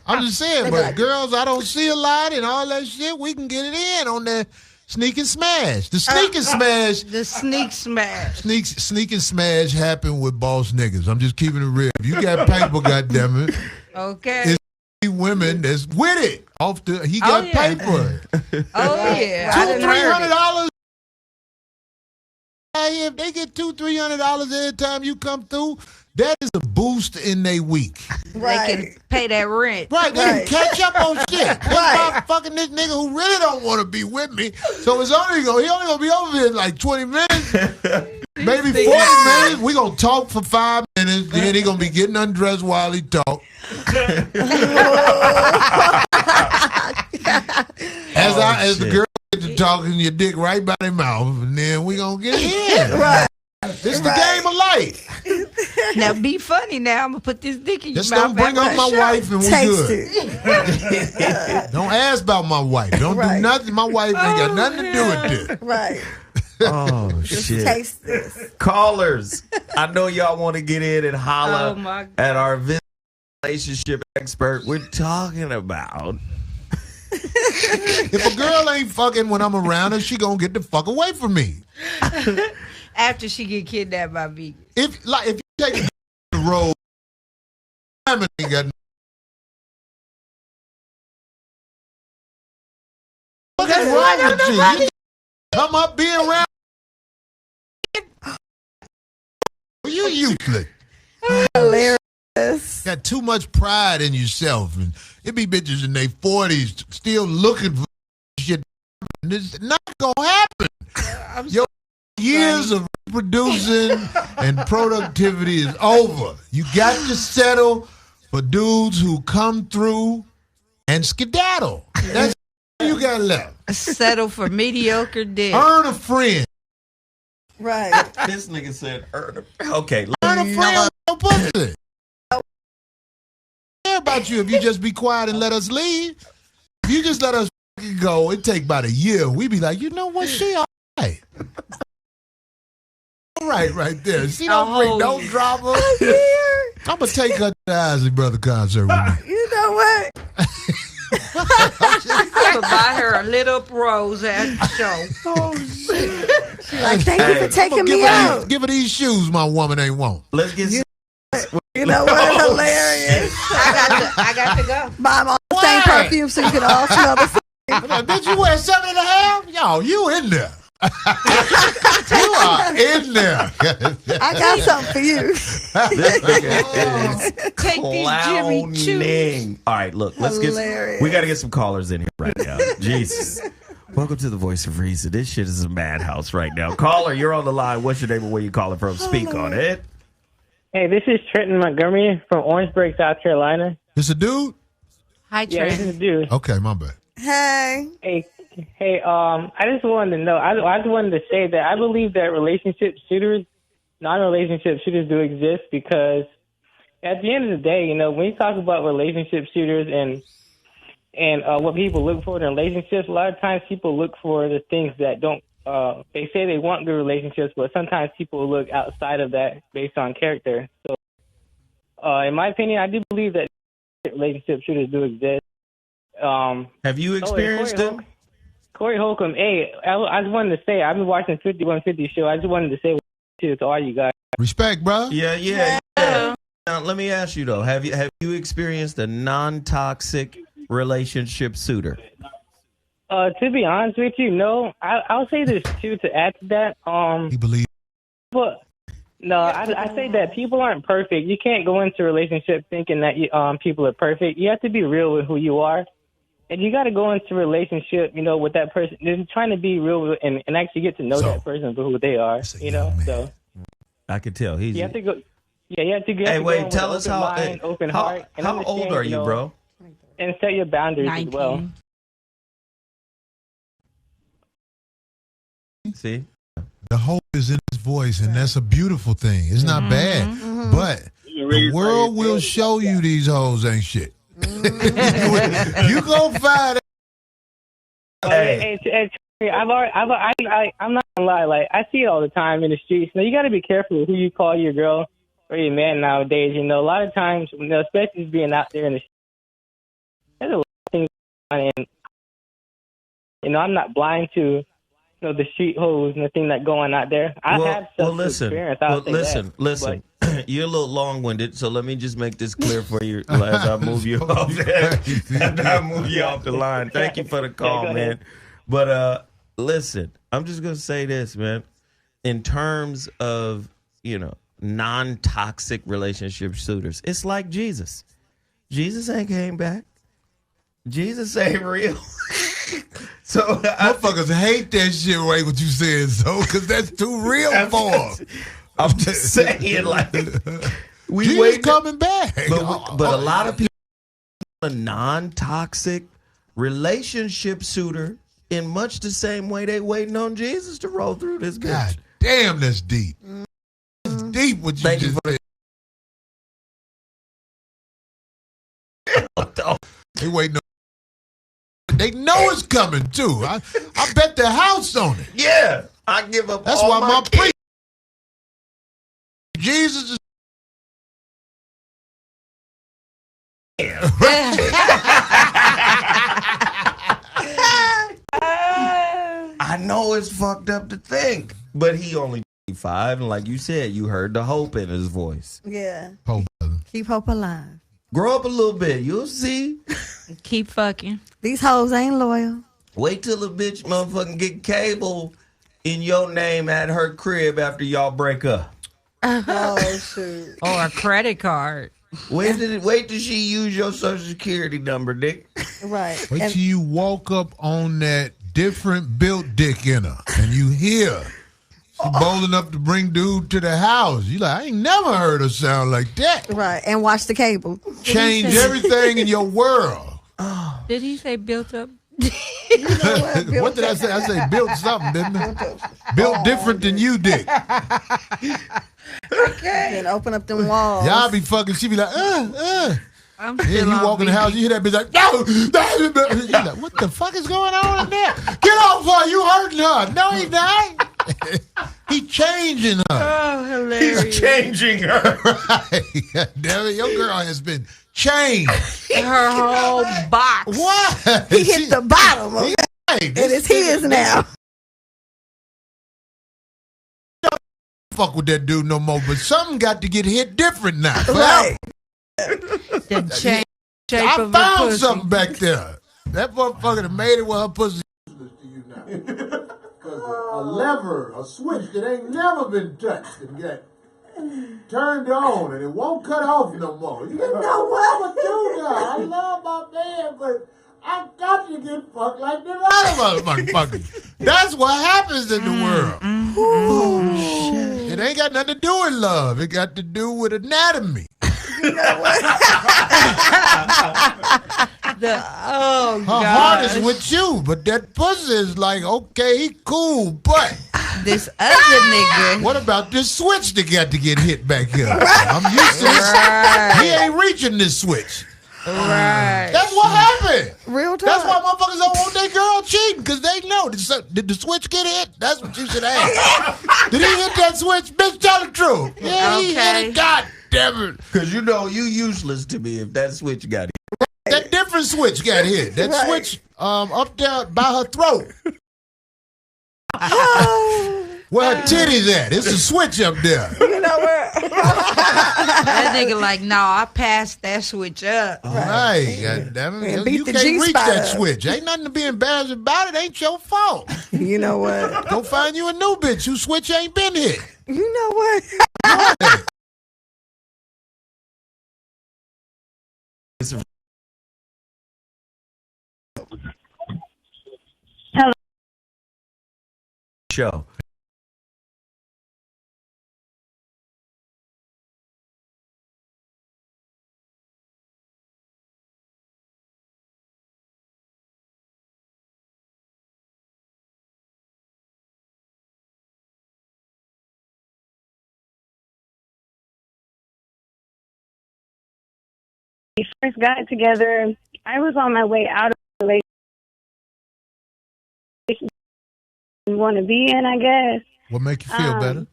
I'm just saying, but girls, I don't see a lot and all that shit. We can get it in on that sneak and smash. The sneak and smash. The sneak smash. Sneak and smash happen with boss niggas. I'm just keeping it real. If you got paper, goddammit, Okay. it's women that's with it. He got yeah. paper. Oh yeah. I done heard it. $200-$300. If they get $200-$300 every time you come through, that is a boost in their week. They Right. can pay that rent. Right, they can catch up on shit. That's why fucking this nigga who really don't want to be with me. So he only gonna be over here in like 20 minutes, maybe 40 minutes. We gonna talk for 5 minutes, then he gonna be getting undressed while he talk. As the girl get to talking, your dick right by their mouth, and then we gonna get it in. Right. This the game of life. Now be funny. Now I'm gonna put this dick in Just your don't mouth. bring up after my I show wife and we Taste good. it. Don't ask about my wife. Don't do Right. nothing. My wife ain't got nothing to do with this. Right. Oh Just shit! taste this. Callers, I know y'all want to get in and holler Oh, my God. at our relationship expert. We're talking about. If a girl ain't fucking when I'm around her, she gonna get the fuck away from me. After she get kidnapped by vegans. If you take a the road, I ain't got. What's wrong with you? You come up, be around. You useless. Hilarious. Got too much pride in yourself, and it be bitches in their 40s still looking for shit. It's not gonna happen. Your years of reproducing and productivity is over. You got to settle for dudes who come through and skedaddle. That's all you got left. Settle for mediocre dick. Earn a friend. Right. This nigga said, okay. Earn a friend with your pussy. about you if you just be quiet and let us leave. If you just let us go, it take about a year. We be like, you know what? She all right. All right there. She don't bring no drama. I'm going to take her to the Isley Brother concert with me. You know what? I'm gonna buy her a lit up rose at the show. Oh, shit. She like, thank you for taking me out. Give her these shoes my woman ain't want. Let's get. You know what? Hilarious. I got to go. Buy them all the same perfume so you can all smell the same. Did you wear 7.5? Yo, you in there. You are in there. I got something for you. Take these Jimmy Choos. All right, look, Hilarious. we got to get some callers in here right now. Jesus. Welcome to the Voice of Reason. This shit is a madhouse right now. Caller, you're on the line. What's your name and where you calling from? Speak on it. Hey, this is Trenton Montgomery from Orangeburg, South Carolina. This a dude? Hi, Yeah, this Trent. is a dude. Okay, my bad. Hey. Hey, I just wanted to know. I just wanted to say that I believe that non-relationship shooters do exist because at the end of the day, you know, when you talk about relationship shooters and what people look for in relationships, a lot of times people look for the things that don't. They say they want good relationships, but sometimes people look outside of that based on character. So, in my opinion, I do believe that relationship shooters do exist. Have you experienced them? Corey Holcomb, hey, I just wanted to say, I've been watching 5150 show. I just wanted to say to all you guys. Respect, bro. Yeah. Now, let me ask you, though. Have you experienced a non-toxic relationship suitor? To be honest with you, no. I'll say this, too, to add to that. He believes. But, no, I say that people aren't perfect. You can't go into a relationship thinking that people are perfect. You have to be real with who you are. And you got to go into a relationship, you know, with that person. Just trying to be real with, and actually get to know that person for who they are, you know. So I could tell. you have to go. Yeah, you have to go. Hey, wait, tell us how open heart. And how old are you, bro? And set your boundaries 19. as well. See? The hope is in his voice, and that's a beautiful thing. It's not bad. But the world will show you these hoes ain't shit. You gonna find it. Hey, I'm not gonna lie. Like I see it all the time in the streets. Now you got to be careful who you call your girl or your man nowadays. You know, a lot of times, you know, especially being out there in the streets, there's a lot of things going on, and you know, I'm not blind to the street hoes and the thing that going out there. I have some experience. Listen. You're a little long-winded, so let me just make this clear for you as I move you off the line. Thank you for the call, man. But listen, I'm just gonna say this, man. In terms of non-toxic relationship suitors, it's like Jesus. Jesus ain't came back. Jesus ain't real. So motherfuckers hate that shit, right? What you said, so because that's too real for them. I'm just saying, like, we wait coming back. But a lot of people, a non-toxic relationship suitor, in much the same way they waiting on Jesus to roll through this bitch. God damn, that's deep. That's deep what you just said. They waiting on. They know it's coming too. I bet the house on it. Yeah, I give up. That's all why my kids. Jesus is. I know it's fucked up to think, but he only 5, and like you said, you heard the hope in his voice. Yeah. Hope, brother. Keep hope alive. Grow up a little bit, you'll see. Keep fucking. These hoes ain't loyal. Wait till the bitch motherfucking get cable in your name at her crib after y'all break up. Oh shoot. Or a credit card. Wait till she use your social security number, Dick. Right. Wait till you walk up on that different built dick in her and you hear she bold enough to bring dude to the house. You like, I ain't never heard her sound like that. Right. And watch the cable. Change everything in your world. Did he say built up? What did I say? I say built something, didn't I? Built different than you did. Okay. And open up them walls. Y'all be fucking. She be like, You walk in the house, you hear that bitch like, no, you're like, what the fuck is going on in there? Get off her, you hurting her. No, he's not. He's changing her. Oh, hilarious. He's changing her. Right. Damn it, your girl has been changed. Her whole box. What? He hit the bottom. Okay? Right. And it's his now. Fuck with that dude no more, but something got to get hit different now. Right. The shape I of the found pussy. something back there. That motherfucker that made it with her pussy. A lever, a switch that ain't never been touched and got turned on, and it won't cut off no more. You know what? I'm a dude now. I love my man, but I got to get fucked like this other motherfucker. That's what happens in the world. Oh, shit. It ain't got nothing to do with love. It got to do with anatomy. Her heart is with you, but that pussy is like, okay, he cool, but this other nigga. What about this switch that got to get hit back here? I'm used to this. He ain't reaching this switch. Right. That's what happened. Real talk. That's why motherfuckers don't want their girl cheating, because they know. Did the switch get hit? That's what you should ask. Did he hit that switch? Bitch, tell the truth. Yeah, he hit it. God damn it. Because you know you useless to me if that switch got hit. That different switch got hit. That switch up there by her throat. Where her titties at? It's a switch up there. You know where? That nigga like, no, I passed that switch up. Right. God damn it. Beat You the can't reach G-spot that up. switch. Ain't nothing to be embarrassed about. It ain't your fault. You know what? Go find you a new bitch whose switch ain't been hit. You know what? Show. We first got together, I was on my way out of the relationship you want to be in, I guess. What make you feel better?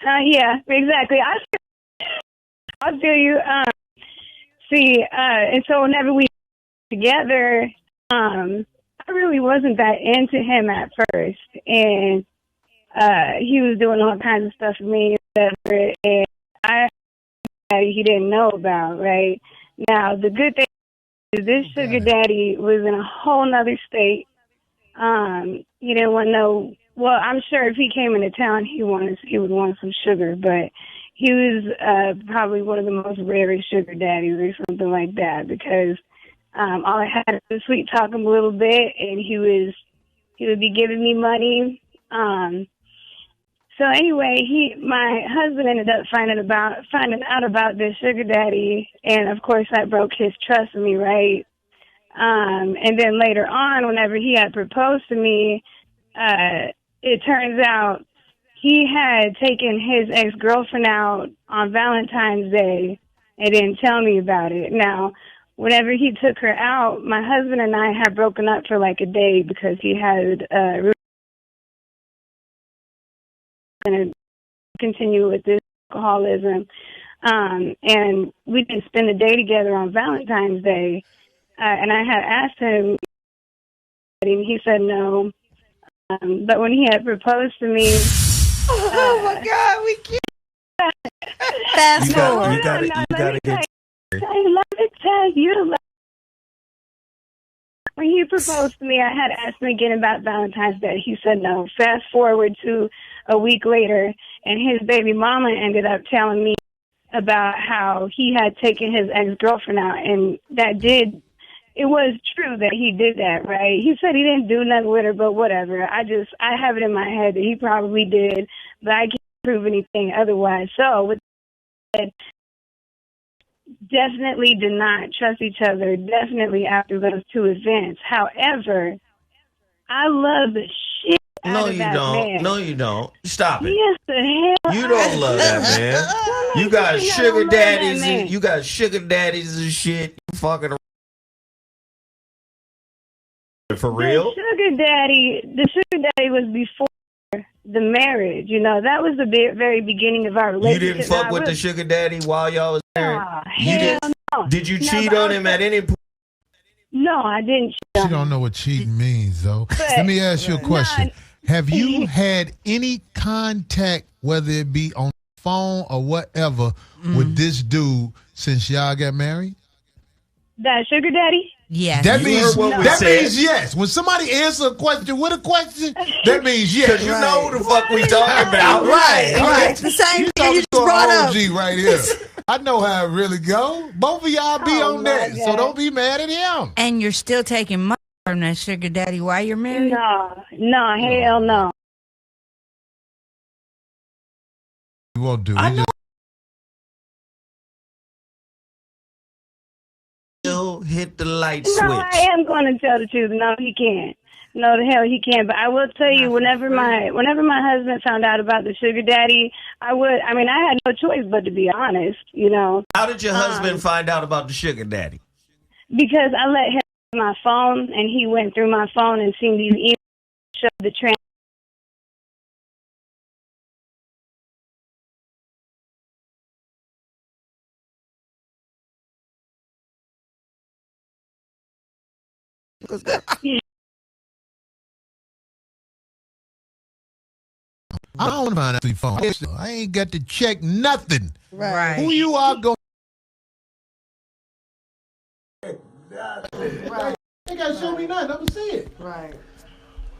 Yeah, exactly. I feel you. And so whenever we were together, I really wasn't that into him at first, and he was doing all kinds of stuff for me, whatever, and he didn't know about, right? Now, the good thing is this sugar daddy was in a whole nother state. He didn't want no, well, I'm sure if he came into town, he would want some sugar, but he was probably one of the most rarest sugar daddies or something like that, because all I had was sweet talk him a little bit, and he would be giving me money. So anyway, my husband ended up finding out about this sugar daddy, and of course that broke his trust in me, right? And then later on, whenever he had proposed to me, it turns out he had taken his ex-girlfriend out on Valentine's Day and didn't tell me about it. Now, whenever he took her out, my husband and I had broken up for like a day because he had going to continue with this alcoholism. And we didn't spend the day together on Valentine's Day. And I had asked him, and he said no. But when he had proposed to me... oh, my God, we can't. Fast forward. You gotta get... Let me tell you. When he proposed to me, I had asked him again about Valentine's Day. He said no. Fast forward to a week later, and his baby mama ended up telling me about how he had taken his ex-girlfriend out, and it was true that he did that, right? He said he didn't do nothing with her, but whatever. I have it in my head that he probably did, but I can't prove anything otherwise. So with that, definitely did not trust each other, definitely after those two events. However, I love the shit out of that man. No, you don't. Stop it. Yes, the hell. You don't love that man. You got sugar daddies. You got sugar daddies and shit. You fucking for real? The sugar daddy was before the marriage. You know, that was the very beginning of our relationship. You didn't fuck with the sugar daddy while y'all was married? No. Did you cheat on him at any point? No, I didn't. She don't know what cheating means, though. Let me ask you a question. Have you had any contact, whether it be on the phone or whatever, with this dude since y'all got married? That sugar daddy? Yes. That means yes. When somebody answers a question with a question, that means yes. Because you know who the fuck we talking about. Right. The same thing you just brought up. OG right here. I know how it really go. Both of y'all be on that, so don't be mad at him. And you're still taking money from that sugar daddy while you're married? No, hell no. You won't do it. He'll hit the light switch. No, I am going to tell the truth. No, he can't. No, the hell he can't. But I will tell you, whenever my husband found out about the sugar daddy, I had no choice but to be honest, you know. How did your husband find out about the sugar daddy? Because I let him have my phone, and he went through my phone and seen these emails show the trans. I don't find out through phone. I ain't got to check nothing. Right. Who you are going? Right. They got to show me nothing. I'm gonna see it. Right.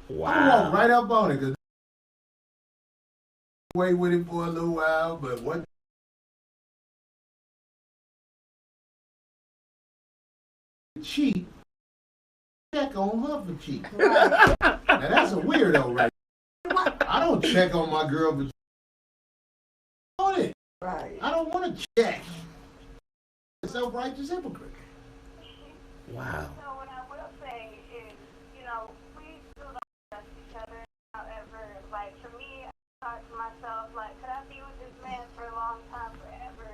Wow. I'm gonna walk right up on it because wait with him for a little while, but what? Cheat. Check on her for cheat. Right. Now that's a weirdo, right? I don't check on my girl for on it. Right. I don't want to check. Self-righteous hypocrite. Wow. So what I will say is, you know, we still don't trust each other. However, like for me, I thought to myself, like, could I be with this man for a long time, forever,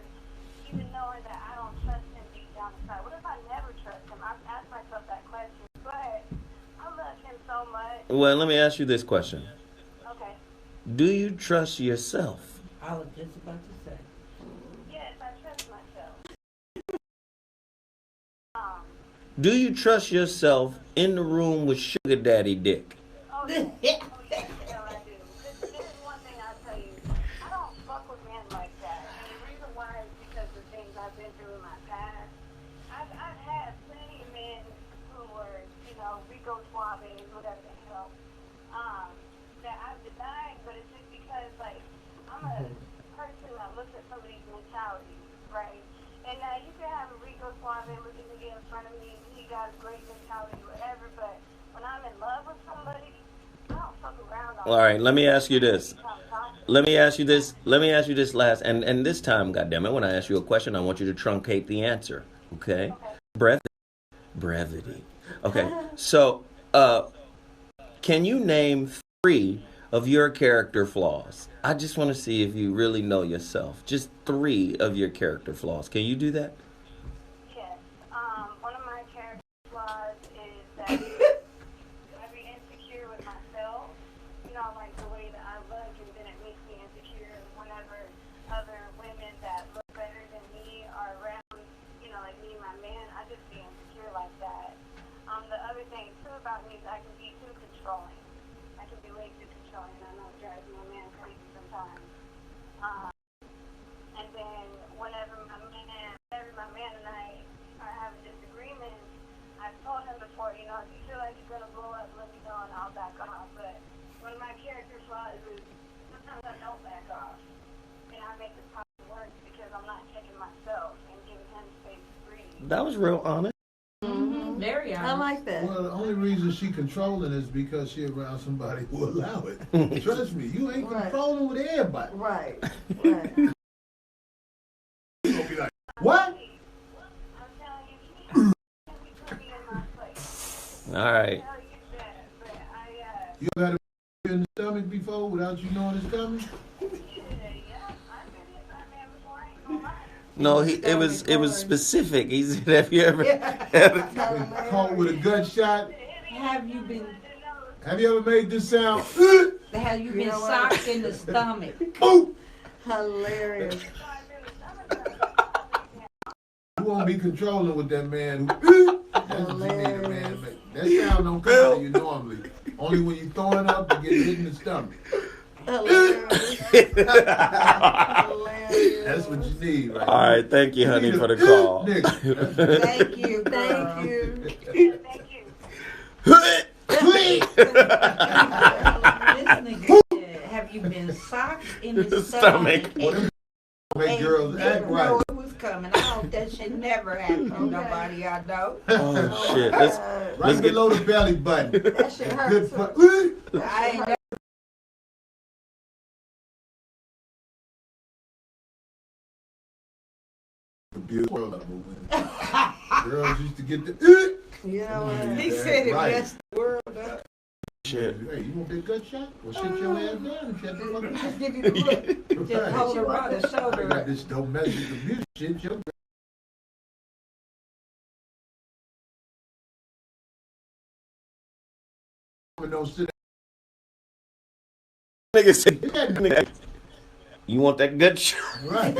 even knowing that I don't trust him deep down inside? What if I never trust him? I've asked myself that question, but I love him so much. Well, let me ask you this question. Okay. Do you trust yourself? I was just about to say. Yes, I trust myself. Do you trust yourself in the room with Sugar Daddy Dick? Oh, yeah. Oh, yeah. Hell, I do. This is one thing I'll tell you. I don't fuck with men like that. And the reason why is because of things I've been through in my past. I've had plenty of men who were, you know, Rico Suaves, whatever the hell, that I've denied, but it's just because, like, I'm a person that looks at somebody's mentality, right? And you can have a Rico Suave looking nigga in front of me, and he got a great mentality, whatever, but when I'm in love with somebody, I don't fuck around on All right, let me ask you this. Let me ask you this last, and this time, goddammit, when I ask you a question, I want you to truncate the answer, okay? Brevity. Okay, so, can you name 3 of your character flaws? I just want to see if you really know yourself. Just 3 of your character flaws. Can you do that? Yes. One of my character flaws is that I be insecure with myself. You know, like the way that I look, and then it makes me insecure whenever other women that look better than me are around, you know, like me and my man. I just be insecure like that. The other thing, too, about me is I can be too controlling. I can be way too controlling. I know it drives my man crazy sometimes. And then whenever my man and I are having disagreements, I've told him before, you know, if you feel like you're going to blow up, let me know and I'll back off. But one of my character flaws is sometimes I don't back off. And I make the problem worse because I'm not checking myself and giving him space to breathe. That was real honest. Very honest. I like that. Well, the only reason she controlling is because she around somebody who allow it. Trust me, you ain't controlling with everybody. Right. You gonna be like, what? I'm telling you, he put me in my place. All right. Tell you that, but You ever had a in the stomach before without you knowing it's coming? yeah, I've been hit by a man before. I ain't No, it was specific. He said, "Have you ever been caught with a gunshot? Have you ever made this sound? Have you been socked in the stomach? Boom! Hilarious. You won't be controlling with that man. That's what you need a man to make. That sound don't come out of you normally. Only when you throwing up and get hit in the stomach. Hilarious. That's what you need, right? All right, thank you, honey, for the call. Thank you. Thank you. Have you been socked in the stomach? Make girls act right. Know it was coming. I hope that shit never happened to nobody I know. Oh shit! Let's get below the belly button. That shit hurts. I ain't never. Girls used to get the. You know what? He said it right. messed the world up. shit. Hey, you want that gut shot? Well, sit your ass down and shut the fuck up. Just give you the look. Just hold her by the I shoulder. got this domestic abuse shit. Your don't sit. Nigga said, you want that gut shot? Right.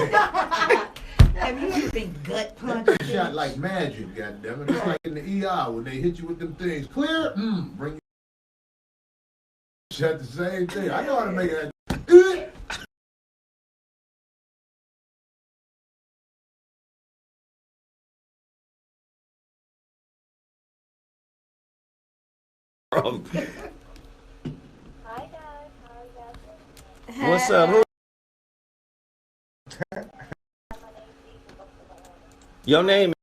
Have you ever been gut punched? Shot like magic, goddammit. It's like in the ER when they hit you with them things. Clear? Bring you. Shot the same thing. I know how to make it. Hi guys, how are you guys? What's up? Who? Your name?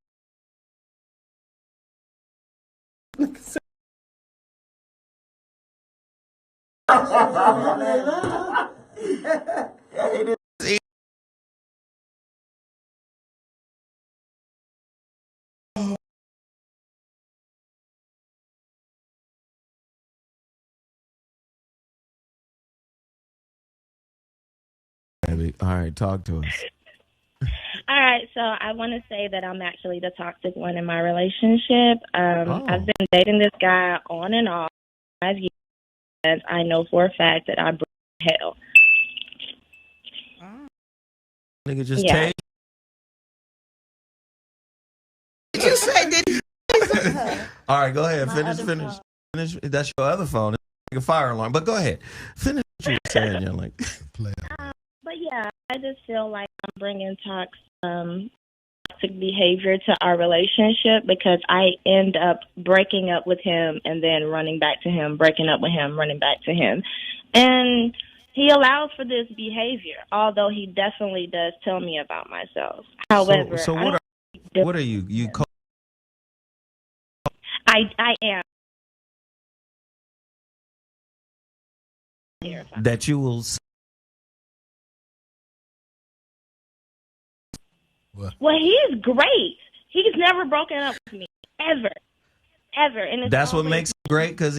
All right, talk to us. All right, so I want to say that I'm actually the toxic one in my relationship. I've been dating this guy on and off 5 years, and I know for a fact that I bring hell. Nigga just take. Did you say did? All right, go ahead. Finish. That's your other phone. It's like a fire alarm. But go ahead. Finish what you were saying, young lady. But yeah, I just feel like I'm bringing toxic behavior to our relationship because I end up breaking up with him and then running back to him, breaking up with him, running back to him. And he allows for this behavior, although he definitely does tell me about myself. However, so what are you? You call? I am. That you will. Well, he is great. He's never broken up with me, ever. And it's that's what makes it great, because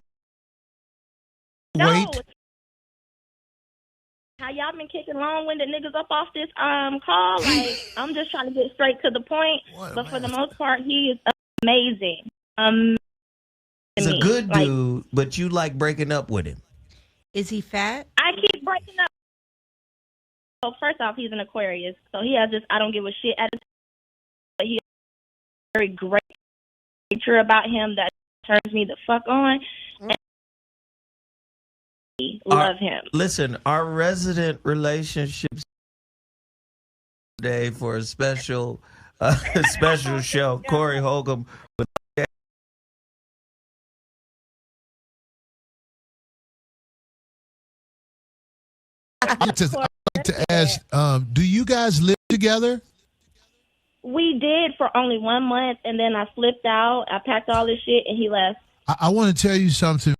wait. How y'all been kicking long-winded niggas up off this call? Like, I'm just trying to get straight to the point. But for the most part, he is amazing. He's a good dude, but you like breaking up with him. Is he fat? I keep breaking up. So first off, he's an Aquarius, so he has this I don't give a shit attitude. But he has a very great nature about him that turns me the fuck on. And I love him. Listen, our resident relationships today for a special special show. Corey Holcomb with. I'd like to ask, do you guys live together? We did for only 1 month, and then I flipped out. I packed all this shit, and he left. I want to tell you something.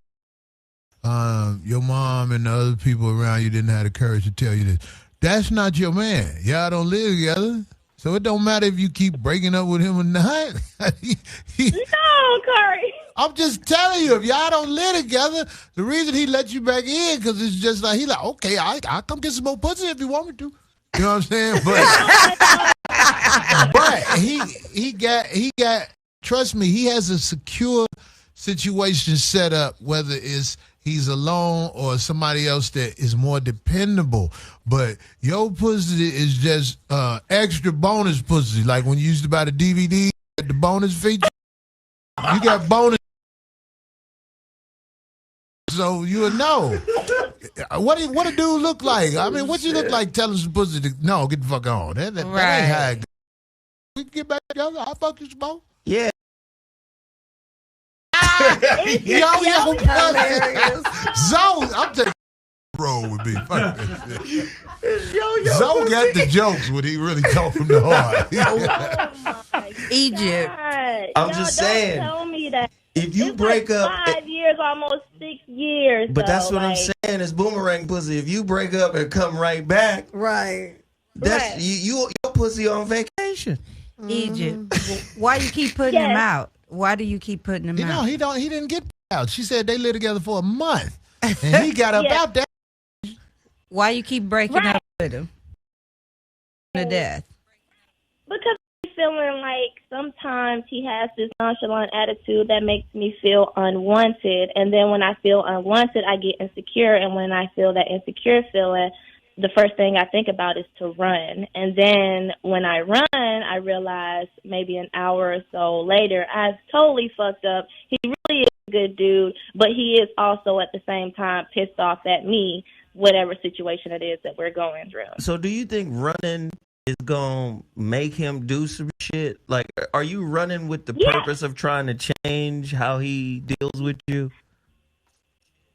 Your mom and the other people around you didn't have the courage to tell you this. That's not your man. Y'all don't live together. So it don't matter if you keep breaking up with him or not. No, Corey. I'm just telling you, if y'all don't live together, the reason he let you back in, because it's just like, he like, okay, I'll come get some more pussy if you want me to. You know what I'm saying? But But he got. Trust me, he has a secure situation set up. Whether it's he's alone or somebody else that is more dependable. But your pussy is just extra bonus pussy. Like when you used to buy the DVD, the bonus feature. You got bonus. So you'll know. What a dude look like? I mean, what you look like telling some pussy to no, get the fuck on. That ain't how it goes. We can get back together. I'll fuck you some more. Yeah. Yo, Zoe, I'm taking roll with me. Fuck that shit. Zoe got the jokes when he really talking the hard. Egypt. I'm just saying. Don't tell me that. If you it's break like up, 5 years, almost 6 years. But that's what I'm saying. It's boomerang pussy. If you break up and come right back, right? That's your pussy on vacation. Egypt. Why you keep putting him out? Why do you keep putting him out? He didn't get out. She said they lived together for a month, and he got up out there. Why you keep breaking up with him to death? Because I'm feeling like sometimes he has this nonchalant attitude that makes me feel unwanted, and then when I feel unwanted, I get insecure, and when I feel that insecure feeling, the first thing I think about is to run. And then when I run, I realize maybe an hour or so later, I've totally fucked up. He really is a good dude, but he is also at the same time pissed off at me, whatever situation it is that we're going through. So do you think running is going to make him do some shit? Like, are you running with the purpose of trying to change how he deals with you?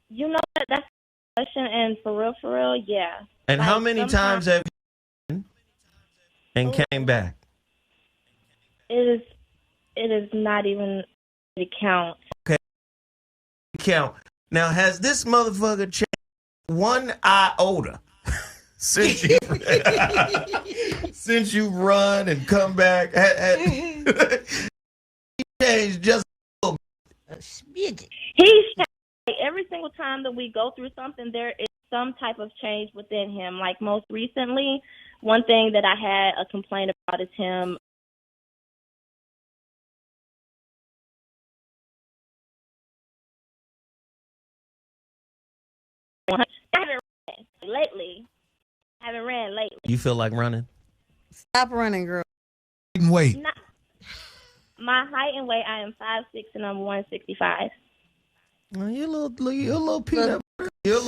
You know, that's a question, and for real, yeah. And like, how many times have you been and came back? It is not even to count. Okay. Count. Now, has this motherfucker changed one iota since you run and come back? He changed just a little bit. He's changed. Every single time that we go through something, there is some type of change within him. Like most recently, one thing that I had a complaint about is him I haven't ran lately. You feel like running? Stop running, girl. Wait. My height and weight, I am 5'6" and I'm 165. Well, you're a little peanut butter. You're a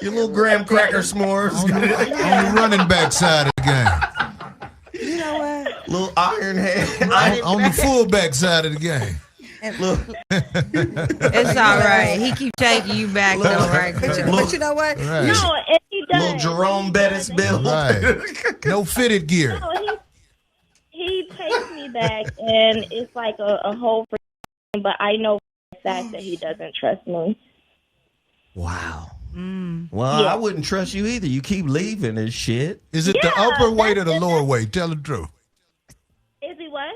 little graham cracker s'mores. On the running back side of the game. You know what? Little iron hand. On the fullback side of the game. It's all right. He keep taking you back though, right? But you know what? Right. No, and he does. Little Jerome Bettis build. Right. No fitted gear. No, he takes me back, and it's like a whole. But I know for the fact that he doesn't trust me. Wow. Well, I wouldn't trust you either. You keep leaving and shit. Is it the upper weight or the lower weight? Tell the truth. Is he what?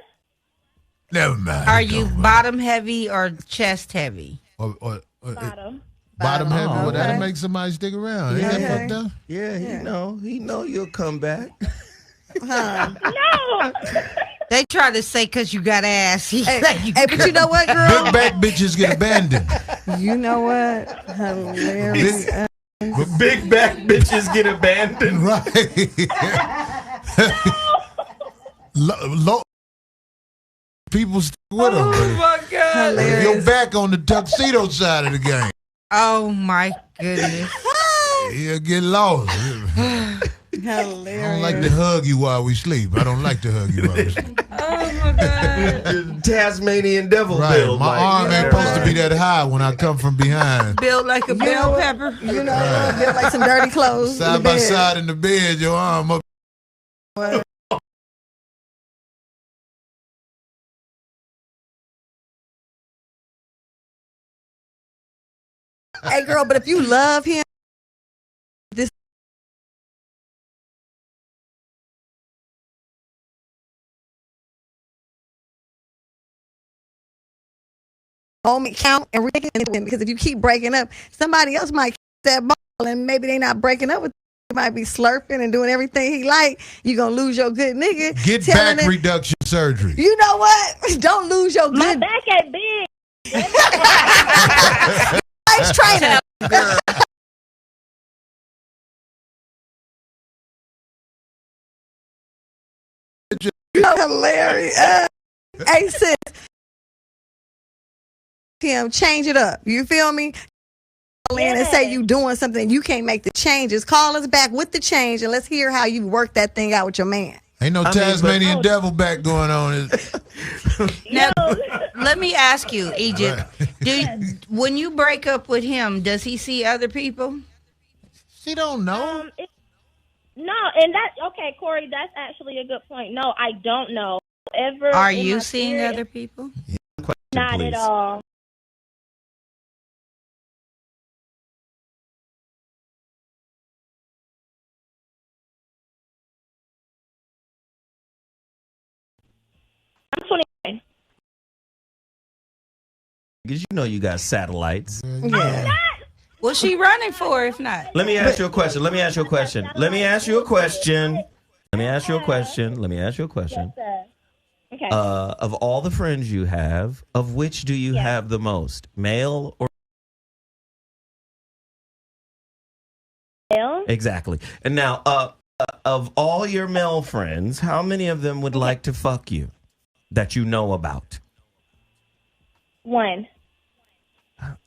Never mind. Are you bottom heavy or chest heavy? Bottom. Bottom heavy. Well, okay. that'll make somebody stick around. Yeah. Ain't that fucked up? Yeah, he know you'll come back. No. They try to say because you got ass. Hey, but you know what, girl? Big back bitches get abandoned. You know what? Hilarious. Big back bitches get abandoned. Right. People stick with them. Oh my God. Your back on the tuxedo side of the game. Oh my goodness. You'll get lost. Hilarious. I don't like to hug you while we sleep. I don't like to hug you while we sleep. Oh my God. Tasmanian devil Right. build. My arm ain't supposed to be that high when I come from behind. Built like a bell pepper. You know, built like some dirty clothes. Side by side in the bed, your arm up. Hey, girl, but if you love him, this only count and because if you keep breaking up, somebody else might catch that ball and maybe they not breaking up with He might be slurping and doing everything he like. You gonna lose your good nigga. Get back reduction surgery. You know what? Don't lose your good. My back ain't big. Nice trainer. Hilarious. Hey sis, Tim, change it up. You feel me? Call in and say you doing something, you can't make the changes. Call us back with the change and let's hear how you work that thing out with your man. Ain't no Tasmanian devil back going on. Now, let me ask you, Egypt. When you break up with him, does he see other people? She don't know. No, and okay, Corey, that's actually a good point. No, I don't know. Are you seeing other people? Not at all. I'm 29. Because you know you got satellites. Yeah. What's she running for if not? Let me ask you a question. Okay. Of all the friends you have, of which do you have the most? Male or male? Exactly. And now, of all your male friends, how many of them would like to fuck you that you know about? One.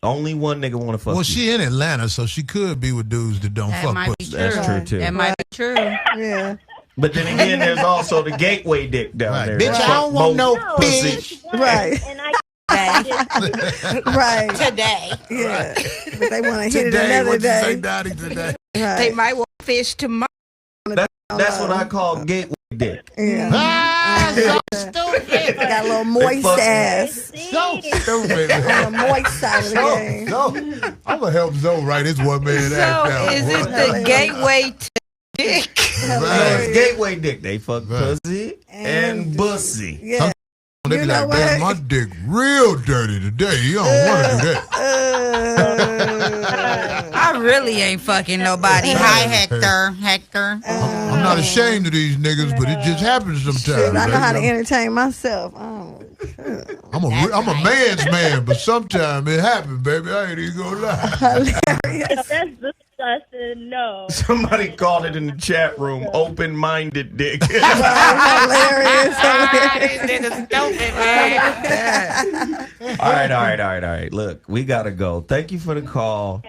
Only one nigga want to fuck you. Well, she in Atlanta, so she could be with dudes that don't fuck pussy. That's true, too. That might be true. Yeah. But then again, there's also the gateway dick down there. Bitch, I don't want no bitch. Right. And I Right. Today. Yeah. But they want to hit it another day. Say daddy today? Right. They might want fish tomorrow. That's what I call gateway dick. Yeah. So stupid. Got a little moist ass. So stupid. On the moist side of the game. So, I'm going to help Zoe write his one man act So out. is it the gateway to dick? Right. It's gateway dick. They fuck pussy and bussy. Yeah. They be like, man, my dick real dirty today. You don't want to do that. I really ain't fucking nobody. Hi, Hector. I'm not ashamed of these niggas, but it just happens sometimes. I know how to entertain myself. I'm a man's man, but sometimes it happens, baby. I ain't even gonna lie. if that's disgusting, no. Somebody called it in the chat room, open-minded dick. Hilarious. All right. Look, we got to go. Thank you for the call.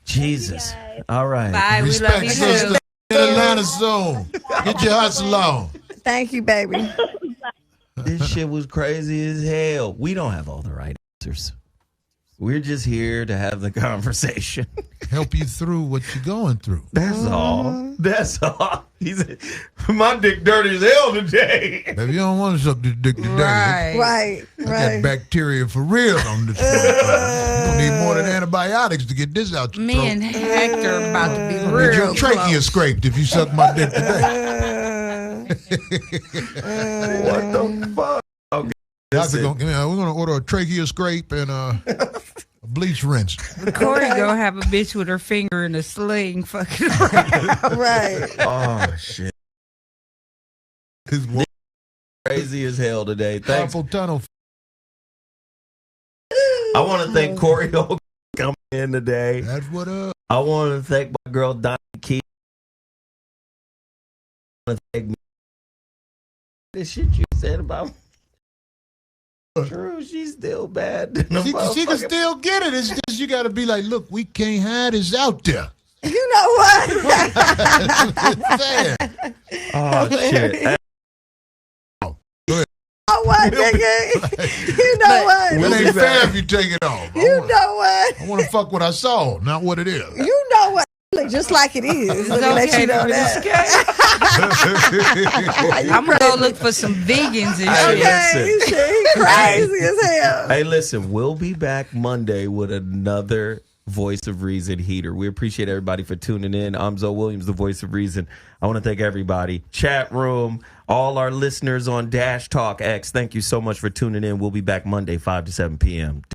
Jesus. All right. Bye. We love you sister. too. In Atlanta soon. Get your hustle on. Thank you, baby. This shit was crazy as hell. We don't have all the right answers. We're just here to have the conversation. Help you through what you're going through. That's all. That's all. He said, my dick dirty as hell today. Baby, you don't want to suck this dick today. Right. I got bacteria for real on this one. You don't need more than antibiotics to get this out your Me throat. and Hector about to be Get real your trachea close. scraped if you suck my dick today. What the fuck? Okay. Doctor, we're going to order a trachea scrape and a bleach rinse. Corey gonna have a bitch with her finger in a sling fucking around. Right. Oh, shit. This Crazy as hell today. Thanks. carpal tunnel. I want to thank Corey Holcomb for coming in today. That's what up. I want to thank my girl Donnie Key. I want to thank this shit you said about me. True, she's still bad. She can still get it. It's just you got to be like, look, we can't hide this out there. You know what? Oh, shit. Oh, what, nigga? You know what? It ain't fair if you take it off. You know what? I want to fuck what I saw, not what it is. You know what? Look just like it is. Let me let you know that. I'm gonna go look for some vegans and Okay, shit. he crazy as hell. Hey, listen, we'll be back Monday with another Voice of Reason heater. We appreciate everybody for tuning in. I'm Zoe Williams, the Voice of Reason. I want to thank everybody. Chat room, all our listeners on Dash Talk X. Thank you so much for tuning in. We'll be back Monday, 5 to 7 p.m.